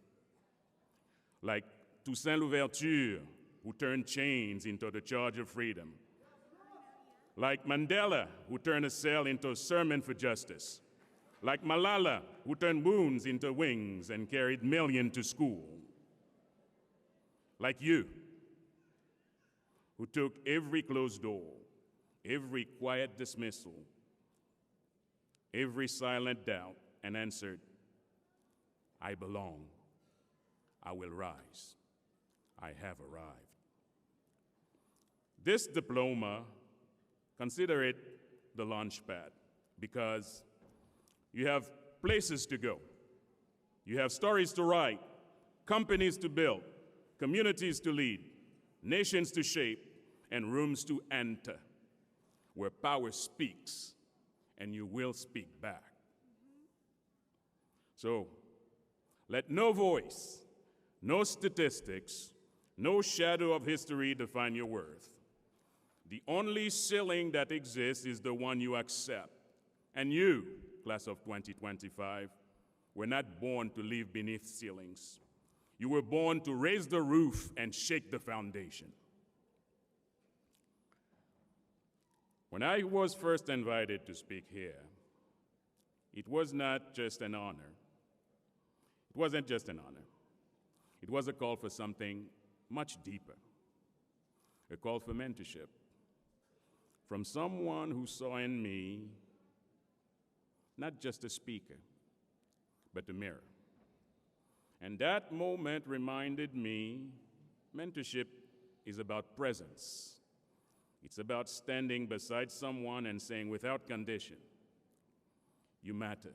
Like Toussaint Louverture, who turned chains into the charge of freedom. Like Mandela, who turned a cell into a sermon for justice. Like Malala, who turned wounds into wings and carried millions to school. Like you, who took every closed door, every quiet dismissal, every silent doubt, and answered, I belong, I will rise, I have arrived. This diploma, consider it the launch pad, because you have places to go. You have stories to write, companies to build, communities to lead, nations to shape, and rooms to enter, where power speaks, and you will speak back. So, let no voice, no statistics, no shadow of history define your worth. The only ceiling that exists is the one you accept. And you, class of 2025, were not born to live beneath ceilings. You were born to raise the roof and shake the foundation. When I was first invited to speak here, it was not just an honor. It wasn't just an honor. It was a call for something much deeper, a call for mentorship, from someone who saw in me not just a speaker, but a mirror. And that moment reminded me mentorship is about presence. It's about standing beside someone and saying without condition, you matter.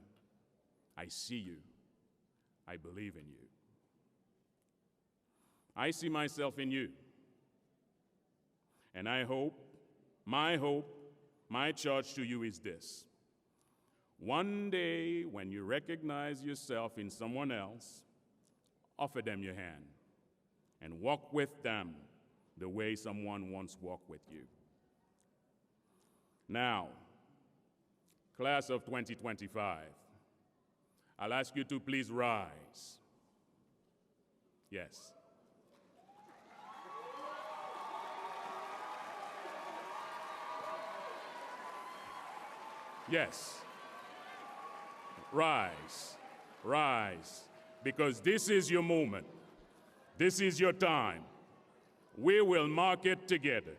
I see you. I believe in you. I see myself in you. And I hope, my charge to you is this. One day, when you recognize yourself in someone else, offer them your hand and walk with them the way someone once walked with you. Now, class of 2025, I'll ask you to please rise. Yes. Yes. Rise. Rise. Because this is your moment. This is your time. We will mark it together.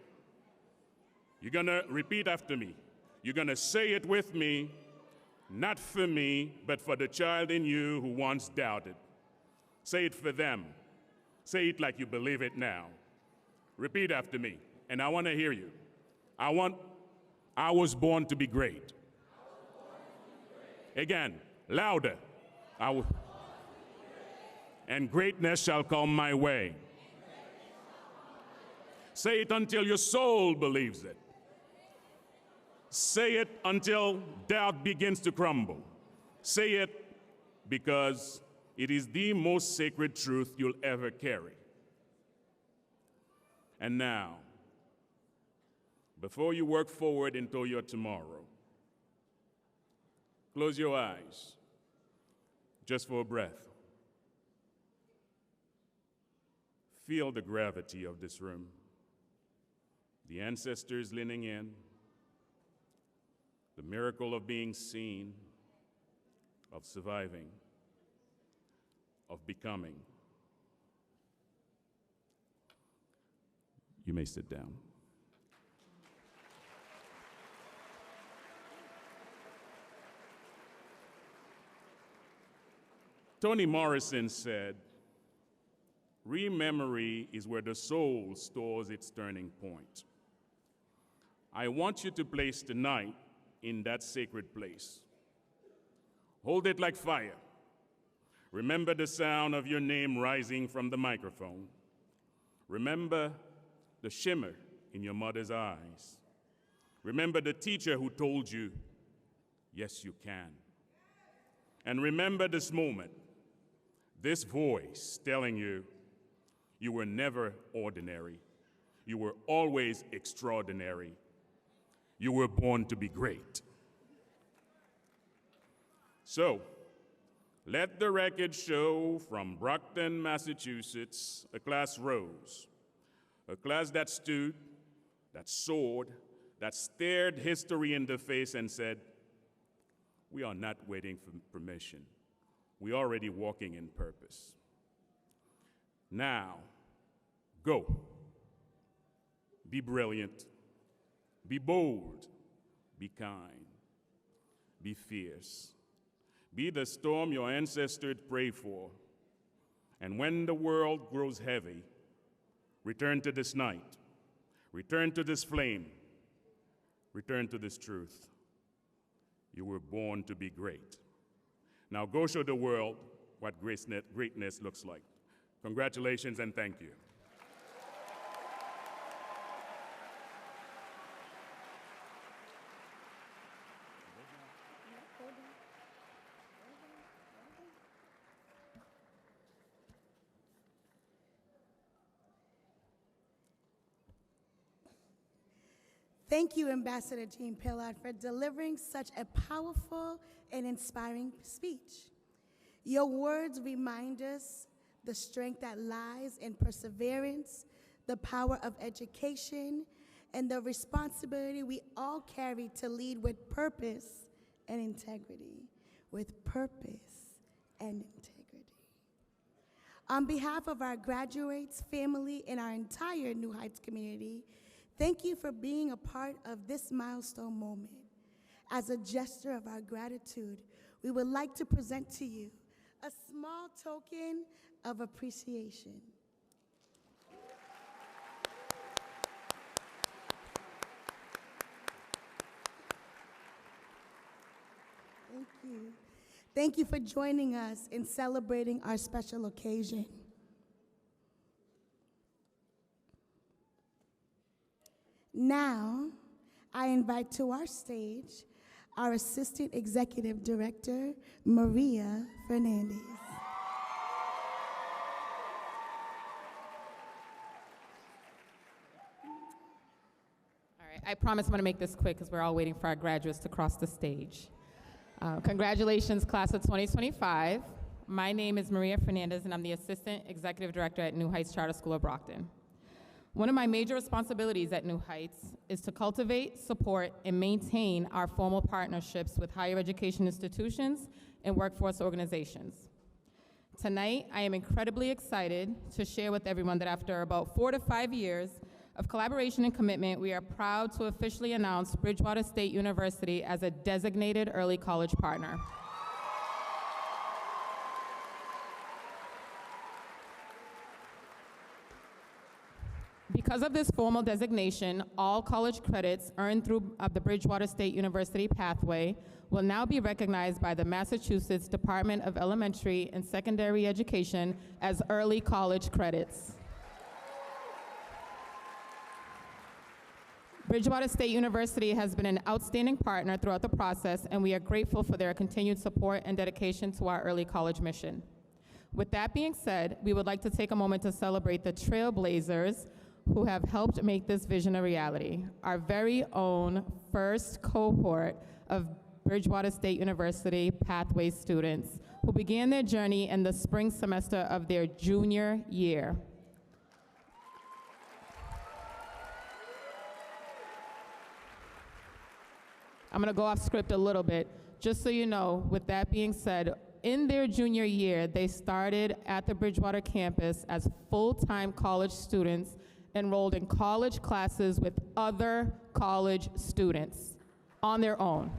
You're going to repeat after me. You're going to say it with me, not for me, but for the child in you who once doubted. Say it for them. Say it like you believe it now. Repeat after me, and I want to hear you. I was born to be great. Again, louder. And greatness shall come my way. Say it until your soul believes it. Say it until doubt begins to crumble. Say it because it is the most sacred truth you'll ever carry. And now, before you work forward into your tomorrow, close your eyes just for a breath. Feel the gravity of this room. The ancestors leaning in, the miracle of being seen, of surviving, of becoming. You may sit down. Toni Morrison said, "Rememory is where the soul stores its turning point." I want you to place tonight in that sacred place. Hold it like fire. Remember the sound of your name rising from the microphone. Remember the shimmer in your mother's eyes. Remember the teacher who told you, yes, you can. And remember this moment, this voice telling you, you were never ordinary. You were always extraordinary. You were born to be great. So, let the record show from Brockton, Massachusetts, a class rose. A class that stood, that soared, that stared history in the face and said, we are not waiting for permission. We are already walking in purpose. Now, go. Be brilliant. Be bold. Be kind. Be fierce. Be the storm your ancestors prayed for. And when the world grows heavy, return to this night. Return to this flame. Return to this truth. You were born to be great. Now go show the world what greatness looks like. Congratulations and thank you. Thank you, Ambassador Jean Pillard, for delivering such a powerful and inspiring speech. Your words remind us the strength that lies in perseverance, the power of education, and the responsibility we all carry to lead with purpose and integrity. With purpose and integrity. On behalf of our graduates, family, and our entire New Heights community, Thank you for being a part of this milestone moment. As a gesture of our gratitude, we would like to present to you a small token of appreciation. Thank you. Thank you for joining us in celebrating our special occasion. Now, I invite to our stage our Assistant Executive Director, Maria Fernandez. All right, I promise I'm going to make this quick because we're all waiting for our graduates to cross the stage. Congratulations, class of 2025. My name is Maria Fernandez, and I'm the Assistant Executive Director at New Heights Charter School of Brockton. One of my major responsibilities at New Heights is to cultivate, support, and maintain our formal partnerships with higher education institutions and workforce organizations. Tonight, I am incredibly excited to share with everyone that after about 4 to 5 years of collaboration and commitment, we are proud to officially announce Bridgewater State University as a designated early college partner. Because of this formal designation, all college credits earned through the Bridgewater State University pathway will now be recognized by the Massachusetts Department of Elementary and Secondary Education as early college credits. Bridgewater State University has been an outstanding partner throughout the process, and we are grateful for their continued support and dedication to our early college mission. With that being said, we would like to take a moment to celebrate the trailblazers who have helped make this vision a reality. Our very own first cohort of Bridgewater State University Pathway students who began their journey in the spring semester of their junior year. I'm gonna go off script a little bit. Just so you know, with that being said, in their junior year, they started at the Bridgewater campus as full-time college students enrolled in college classes with other college students on their own.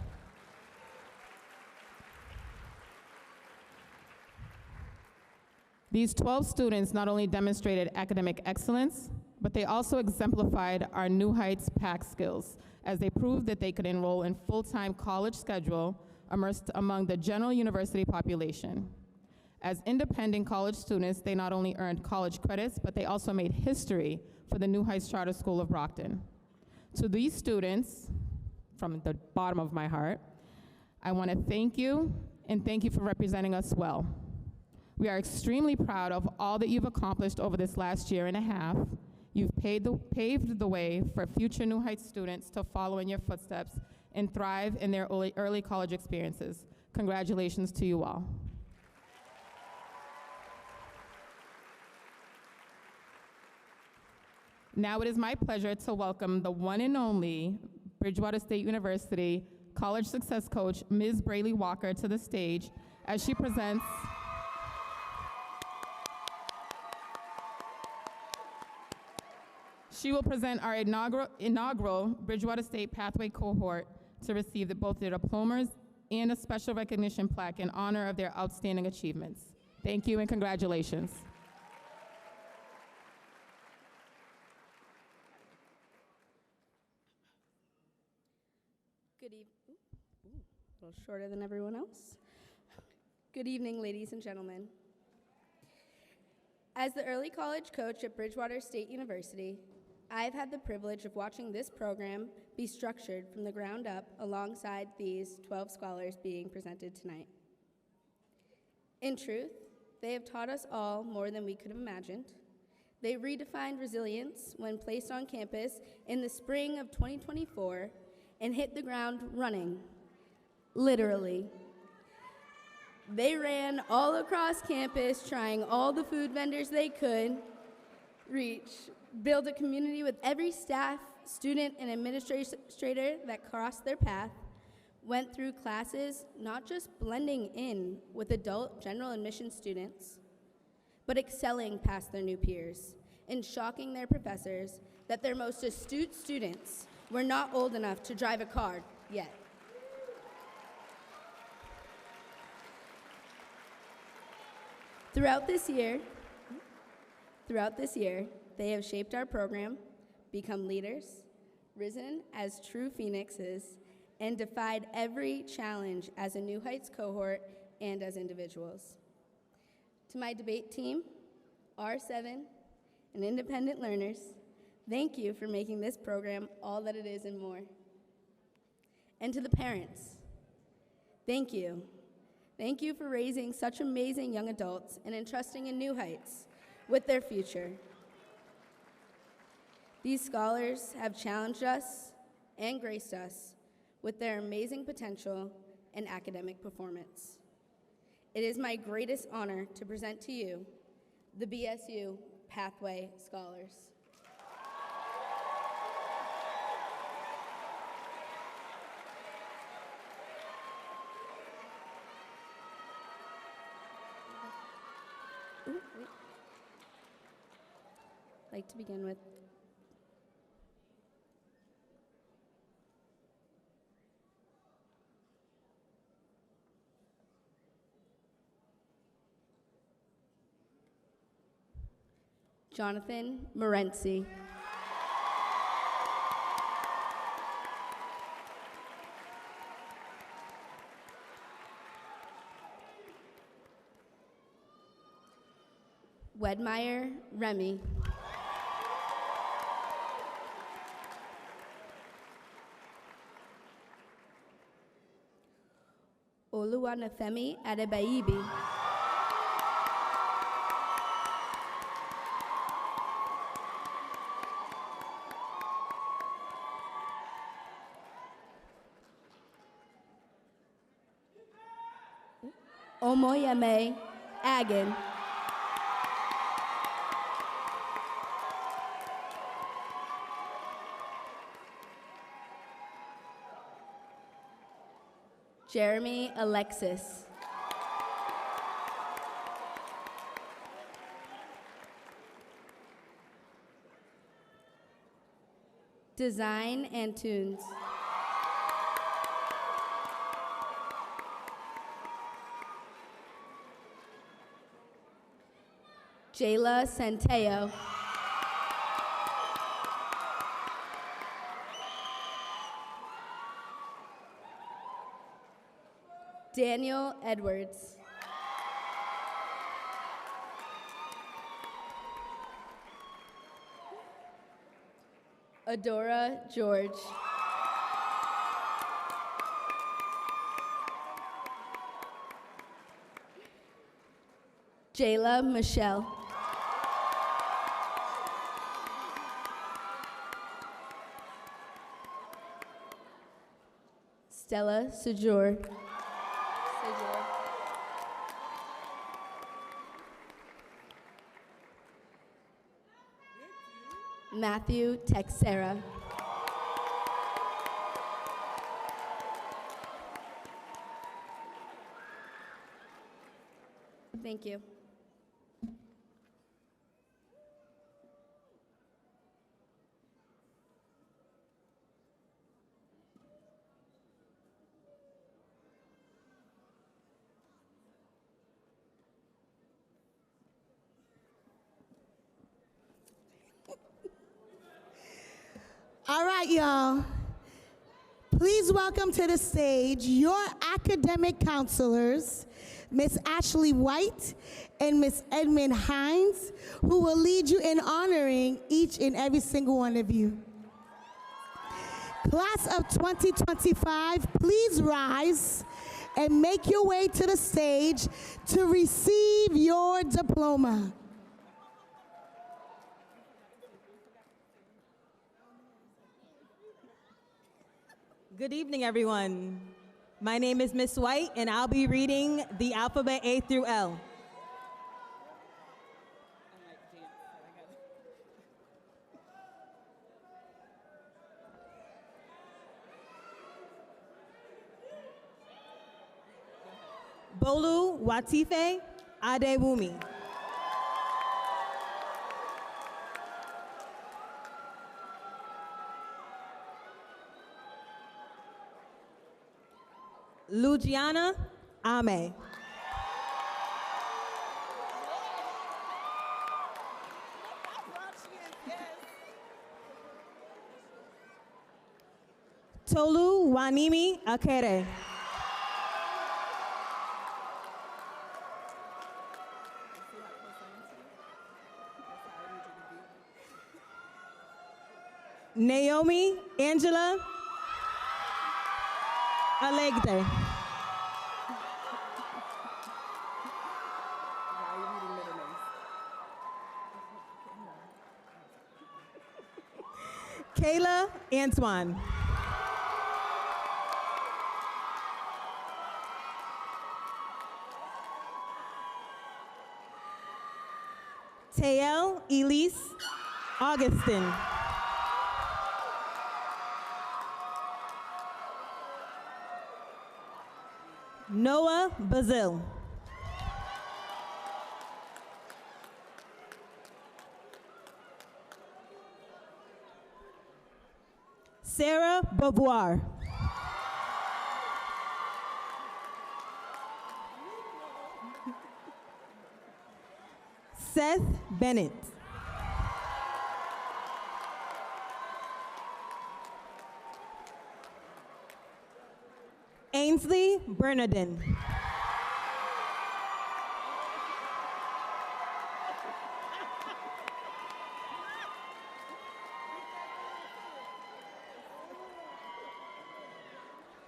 These 12 students not only demonstrated academic excellence, but they also exemplified our New Heights PAC skills as they proved that they could enroll in full-time college schedule immersed among the general university population. As independent college students, they not only earned college credits, but they also made history for the New Heights Charter School of Brockton. To these students, from the bottom of my heart, I want to thank you, and thank you for representing us well. We are extremely proud of all that you've accomplished over this last year and a half. You've paved the way for future New Heights students to follow in your footsteps and thrive in their early college experiences. Congratulations to you all. Now it is my pleasure to welcome the one and only Bridgewater State University College Success Coach, Ms. Braylee Walker, to the stage as she presents She will present our inaugural Bridgewater State Pathway cohort to receive both their diplomas and a special recognition plaque in honor of their outstanding achievements. Thank you and congratulations. Good evening. A little shorter than everyone else. Good evening, ladies and gentlemen. As the early college coach at Bridgewater State University, I've had the privilege of watching this program be structured from the ground up alongside these 12 scholars being presented tonight. In truth, they have taught us all more than we could have imagined. They redefined resilience when placed on campus in the spring of 2024 and hit the ground running, literally. They ran all across campus trying all the food vendors they could reach, build a community with every staff, student, and administrator that crossed their path, went through classes not just blending in with adult general admission students, but excelling past their new peers and shocking their professors that their most astute students were not old enough to drive a car yet. Throughout this year, they have shaped our program, become leaders, risen as true phoenixes, and defied every challenge as a New Heights cohort and as individuals. To my debate team, R7, and independent learners, thank you for making this program all that it is and more. And to the parents, thank you. Thank you for raising such amazing young adults and entrusting in New Heights with their future. These scholars have challenged us and graced us with their amazing potential and academic performance. It is my greatest honor to present to you the BSU Pathway Scholars. I'd like to begin with Jonathan Morency. Wedmeyer Remy. Oluwanifemi Adebayibi. Omoyeme Agin. Jeremy Alexis. Design and Tunes. Jayla Centeo. Daniel Edwards. Adora George. Jayla Michelle. Stella Sejour. Matthew Texera. Thank you. All right, y'all. Please welcome to the stage your academic counselors, Miss Ashley White and Miss Edmund Hines, who will lead you in honoring each and every single one of you. Class of 2025, please rise and make your way to the stage to receive your diploma. Good evening, everyone. My name is Miss White, and I'll be reading the alphabet A through L. Bolu Watife Adewumi. Luciana Ame. Tolu Wanimi Akere. Naomi Angela Alegde. Kayla Antoine. Tael Elise Augustin. Noah Bazil. Sarah Beauvoir. Seth Bennett. Ainsley Bernardin.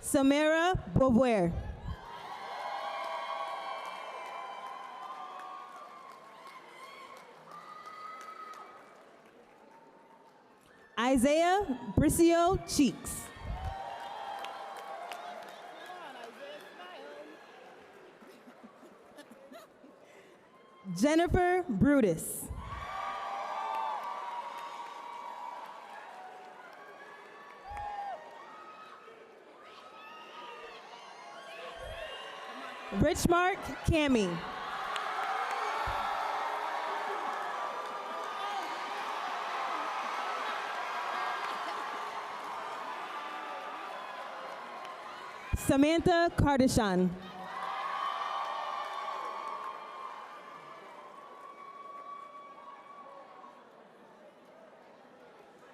Samara Beauvoir. Isaiah Bricio Cheeks. Jennifer Brutus. Richmark Cami. Samantha Kardashian.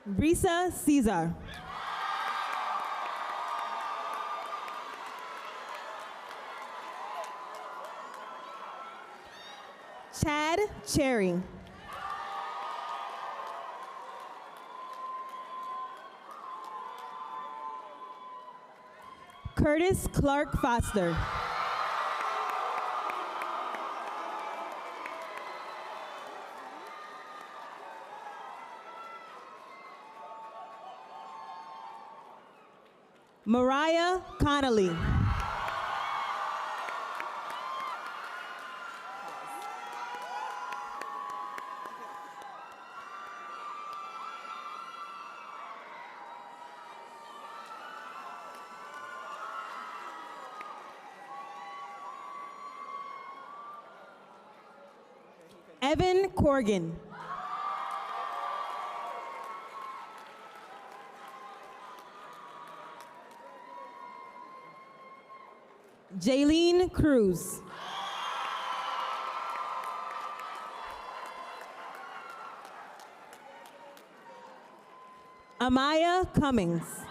Risa Caesar. Chad Cherry. Curtis Clark Foster. Mariah Connolly. Evan Corgan. Jaylene Cruz. Amaya Cummings.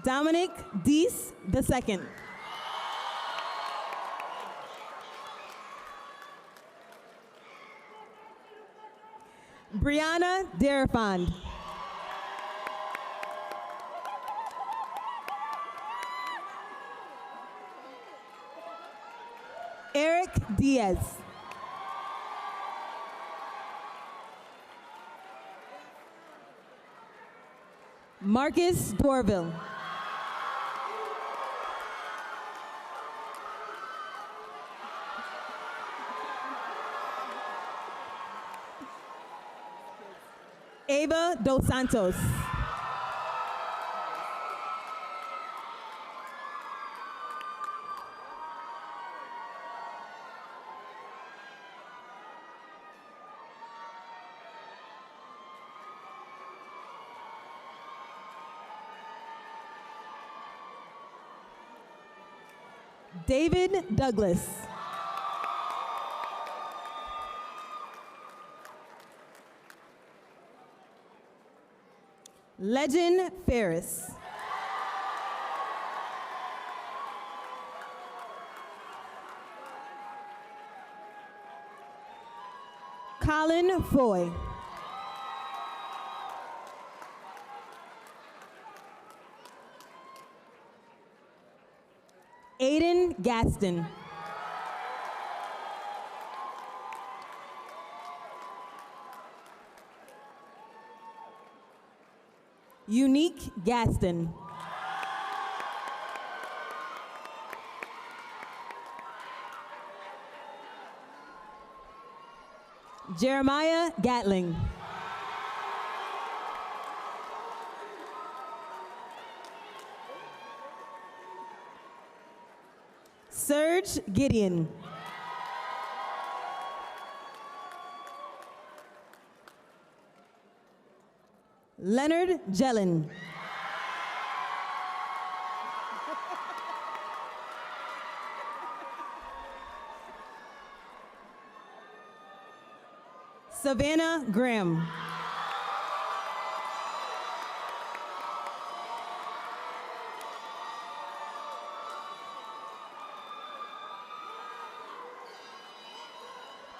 Dominic Deese II. Brianna Darafond. Eric Diaz. Marcus Dorville. Ava Dos Santos. David Douglas. Legend Ferris. Colin Foy. Aiden Gaston. Unique Gaston. Jeremiah Gatling. Serge Gideon. Leonard Jellin. Savannah Graham.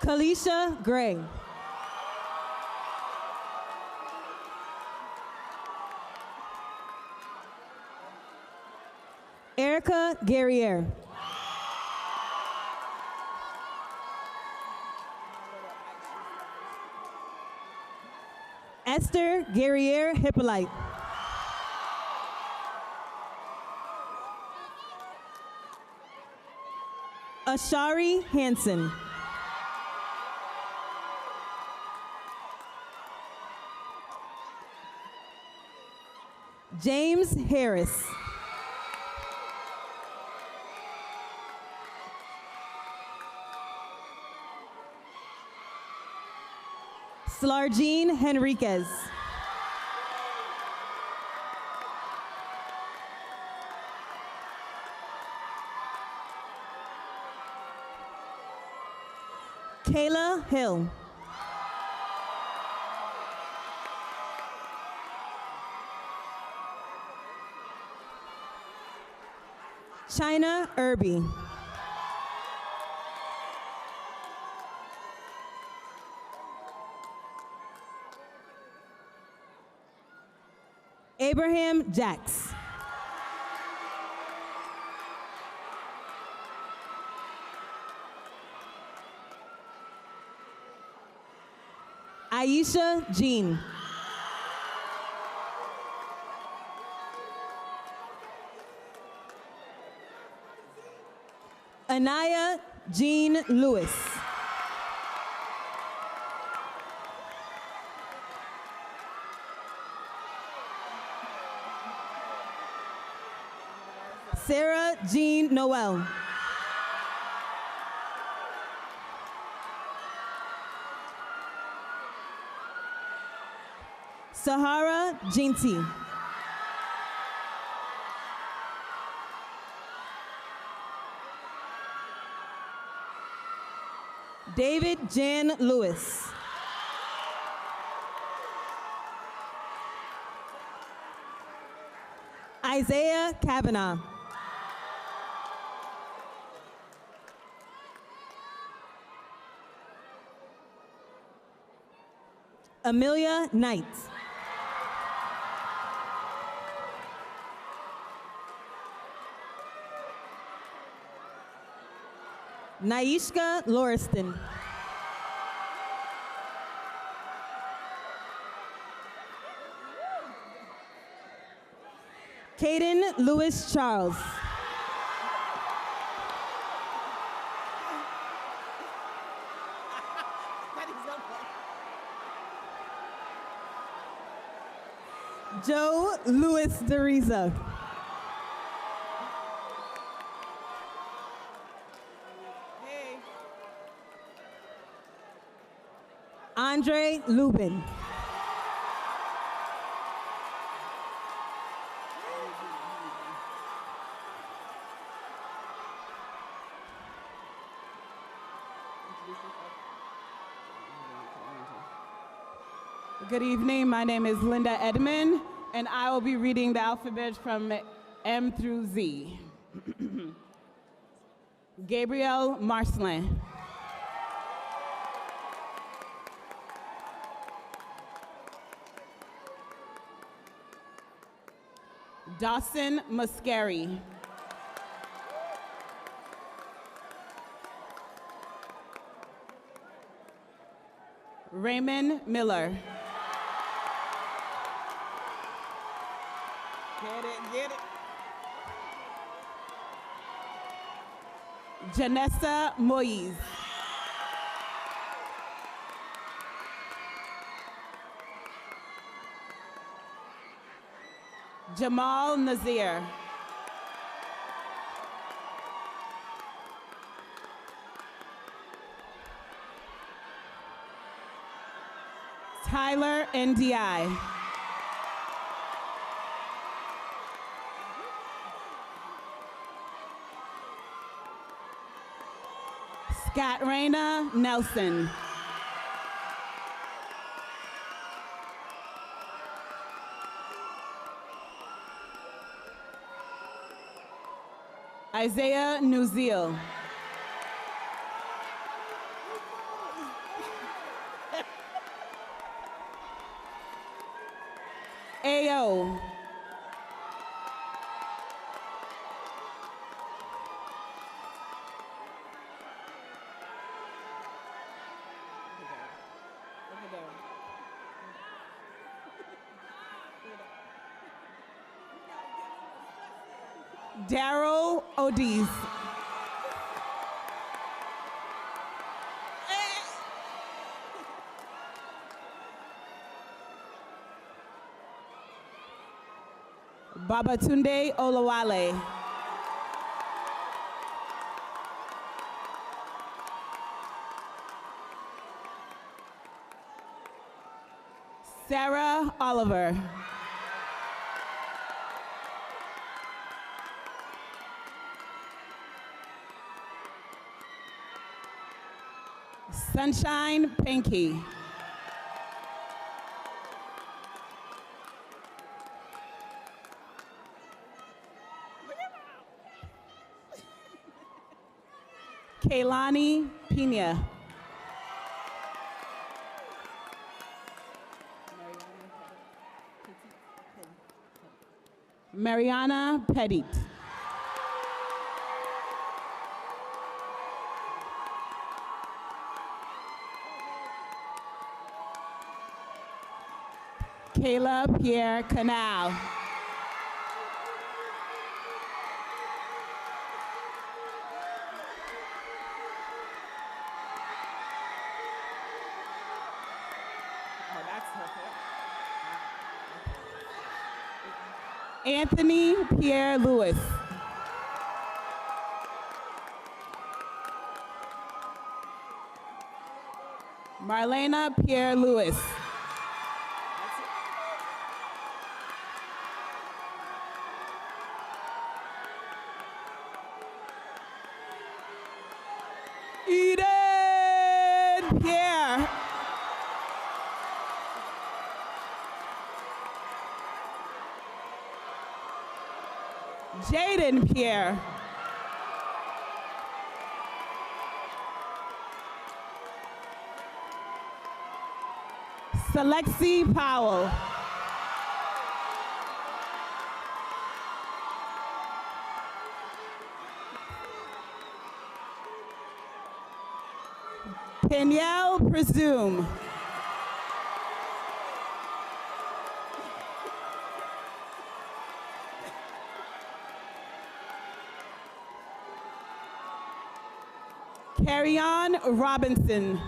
Kalisha Gray. Erica Guerriere. Esther Guerriere Hippolyte. Ashari Hansen. James Harris. Slargine Henriquez. Kayla Hill. China Irby. Abraham Jacks. Aisha Jean. Anaya Jean Lewis. Sarah Jean Noel. Sahara Jinti. David Jan Lewis. Isaiah Kavanaugh. Amelia Knight. Naishka Lauriston. Caden Lewis Charles. Joe Louis DeRiza. Andre Lubin. Good evening, my name is Linda Edmond, and I will be reading the alphabet from M through Z. Gabriel Marcelin. Dawson Muscari. Raymond Miller. Get it, get it. Janessa Moise. Jamal Nazir. Tyler NDI. Scott Rayna Nelson. Isaiah Nuzil. Ayo. Daryl Odiz. Babatunde Olawale. Sarah Oliver. Sunshine Pinky. Kaylani Pina. Mariana Petit. Kayla Pierre Canal. Anthony Pierre Lewis. Marlena Pierre Lewis. Eden Pierre. Jaden Pierre. Selexi Powell. Danielle Presume. Carry-on Robinson.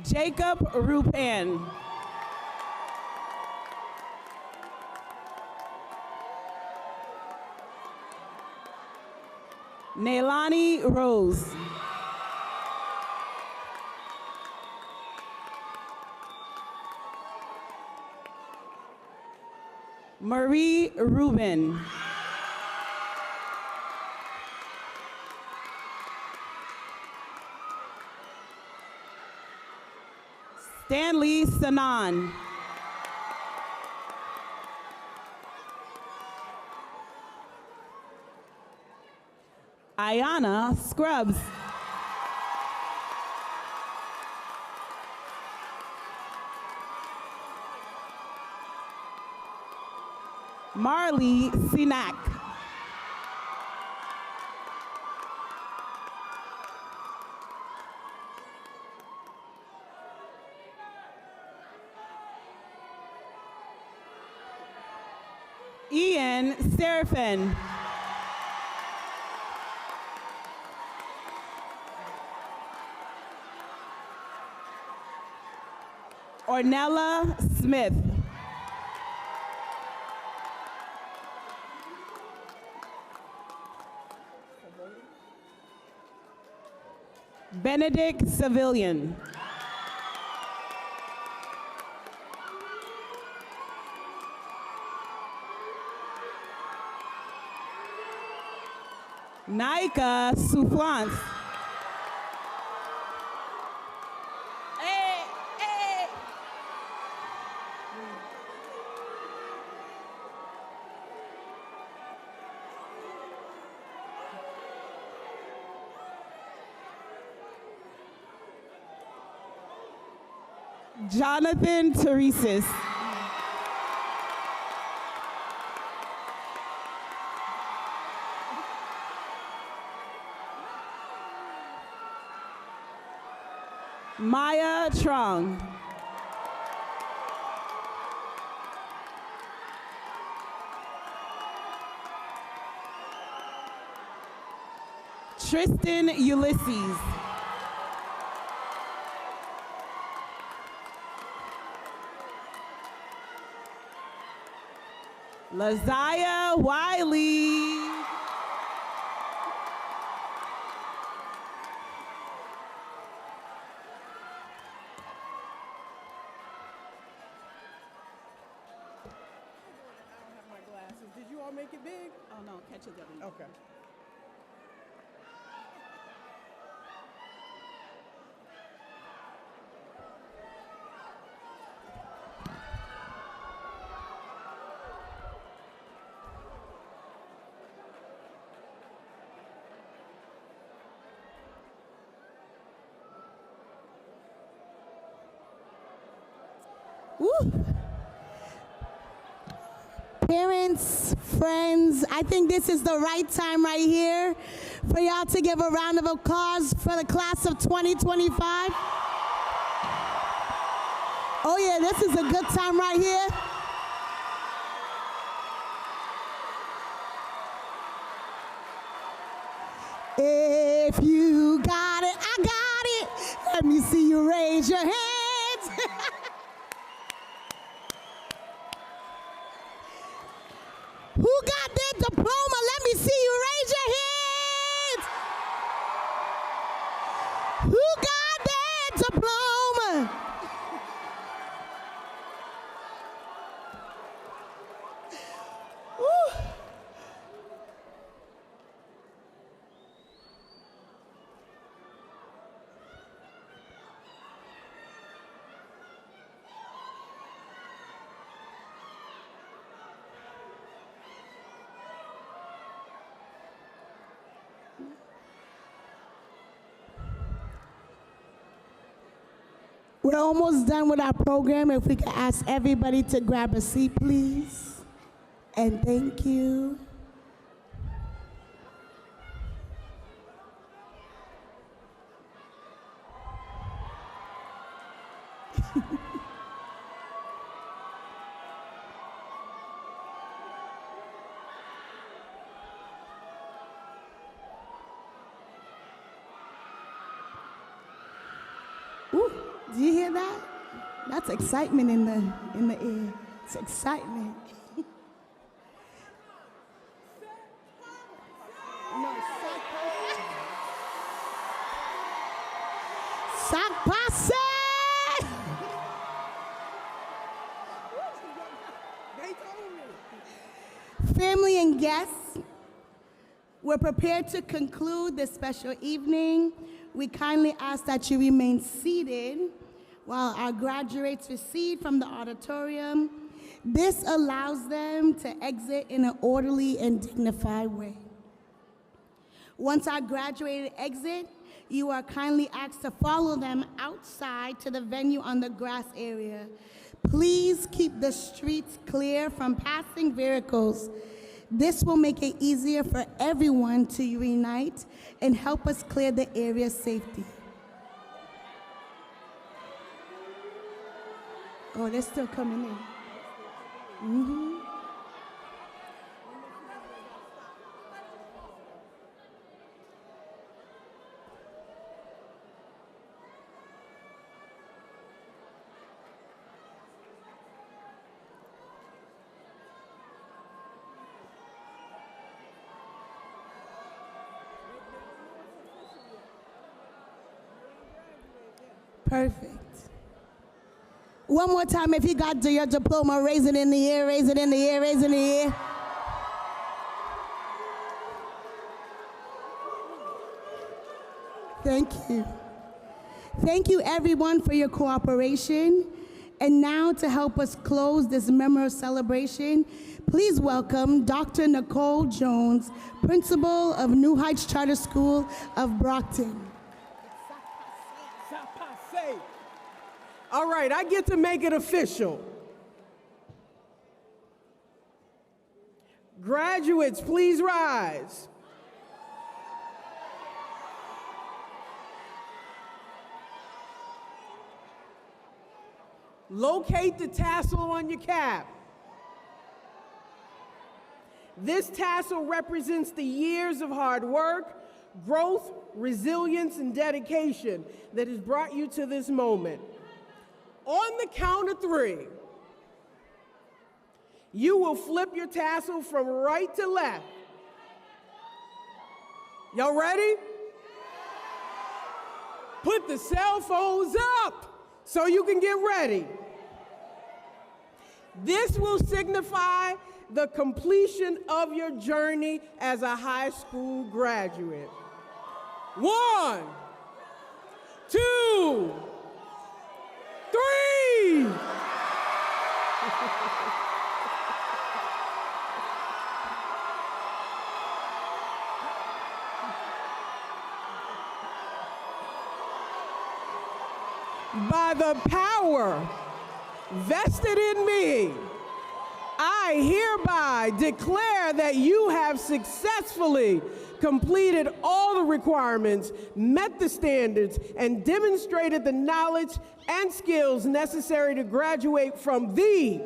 Jacob Rupan. Neilani Rose. Marie Rubin. Stanley Sanan. Ayana Scrubs. Marley Sinak. Ian Seraphin. Ornella Smith. Benedict Civilian. Naika Soufflance. Hey, hey. Jonathan Teresis. Maya Trong. Tristan Ulysses. Lazaya Wiley. Did you all make it big? Oh no, catch it up. Okay. Woo. Parents, friends, I think this is the right time right here for y'all to give a round of applause for the class of 2025. Oh yeah, this is a good time right here. If you got it, I got it. Let me see you raise your hands. Who got their diploma? Let me see you raise your hands. Who got their diploma? Woo. We're almost done with our program. If we could ask everybody to grab a seat, please. And thank you. Ooh, do you hear that? That's excitement in the air. It's excitement. Sac passe. They told me. guests, we're prepared to conclude this special evening. We kindly ask that you remain seated while our graduates recede from the auditorium. This allows them to exit in an orderly and dignified way. Once our graduates exit, you are kindly asked to follow them outside to the venue on the grass area. Please keep the streets clear from passing vehicles. This will make it easier for everyone to reunite and help us clear the area safely. Oh, they're still coming in. Perfect. One more time, if you got your diploma, raise it in the air, raise it in the air, raise it in the air. Thank you. Thank you, everyone, for your cooperation. And now, to help us close this memorable celebration, please welcome Dr. Nicole Jones, Principal of New Heights Charter School of Brockton. All right, I get to make it official. Graduates, please rise. Locate the tassel on your cap. This tassel represents the years of hard work, growth, resilience, and dedication that has brought you to this moment. On the count of 3, you will flip your tassel from right to left. Y'all ready? Put the cell phones up so you can get ready. This will signify the completion of your journey as a high school graduate. 1, 2, 3. By the power vested in me, I hereby declare that you have successfully completed all the requirements, met the standards, and demonstrated the knowledge and skills necessary to graduate from the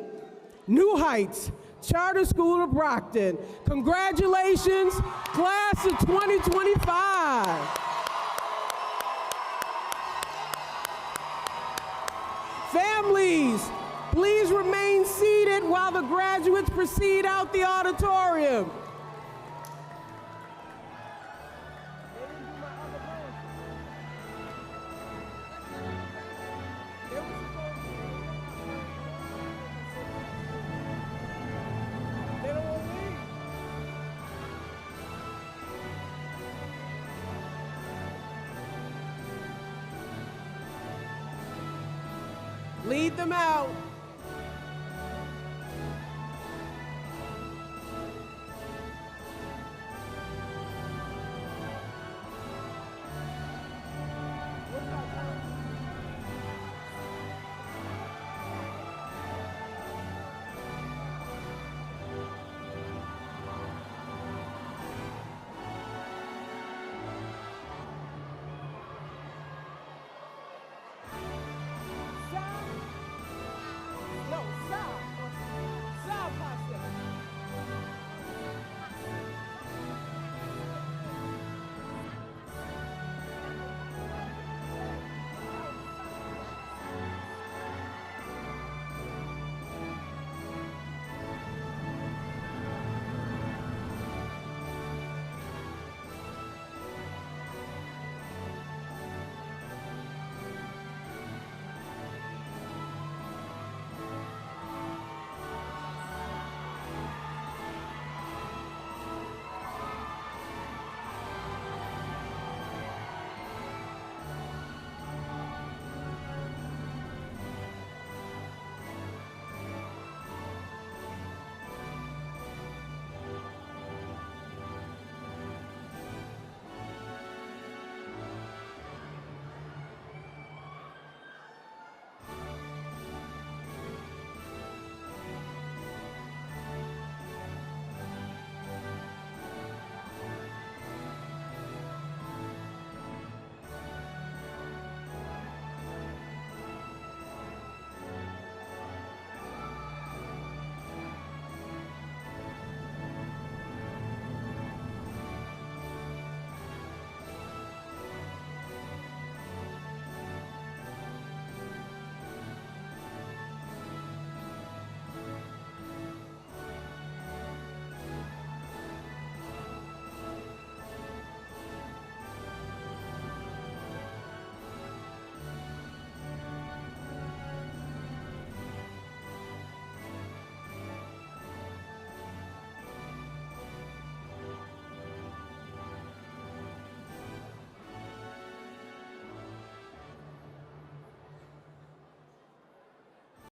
New Heights Charter School of Brockton. Congratulations, class of 2025. Families, please remain seated while the graduates proceed out the auditorium. Lead them out.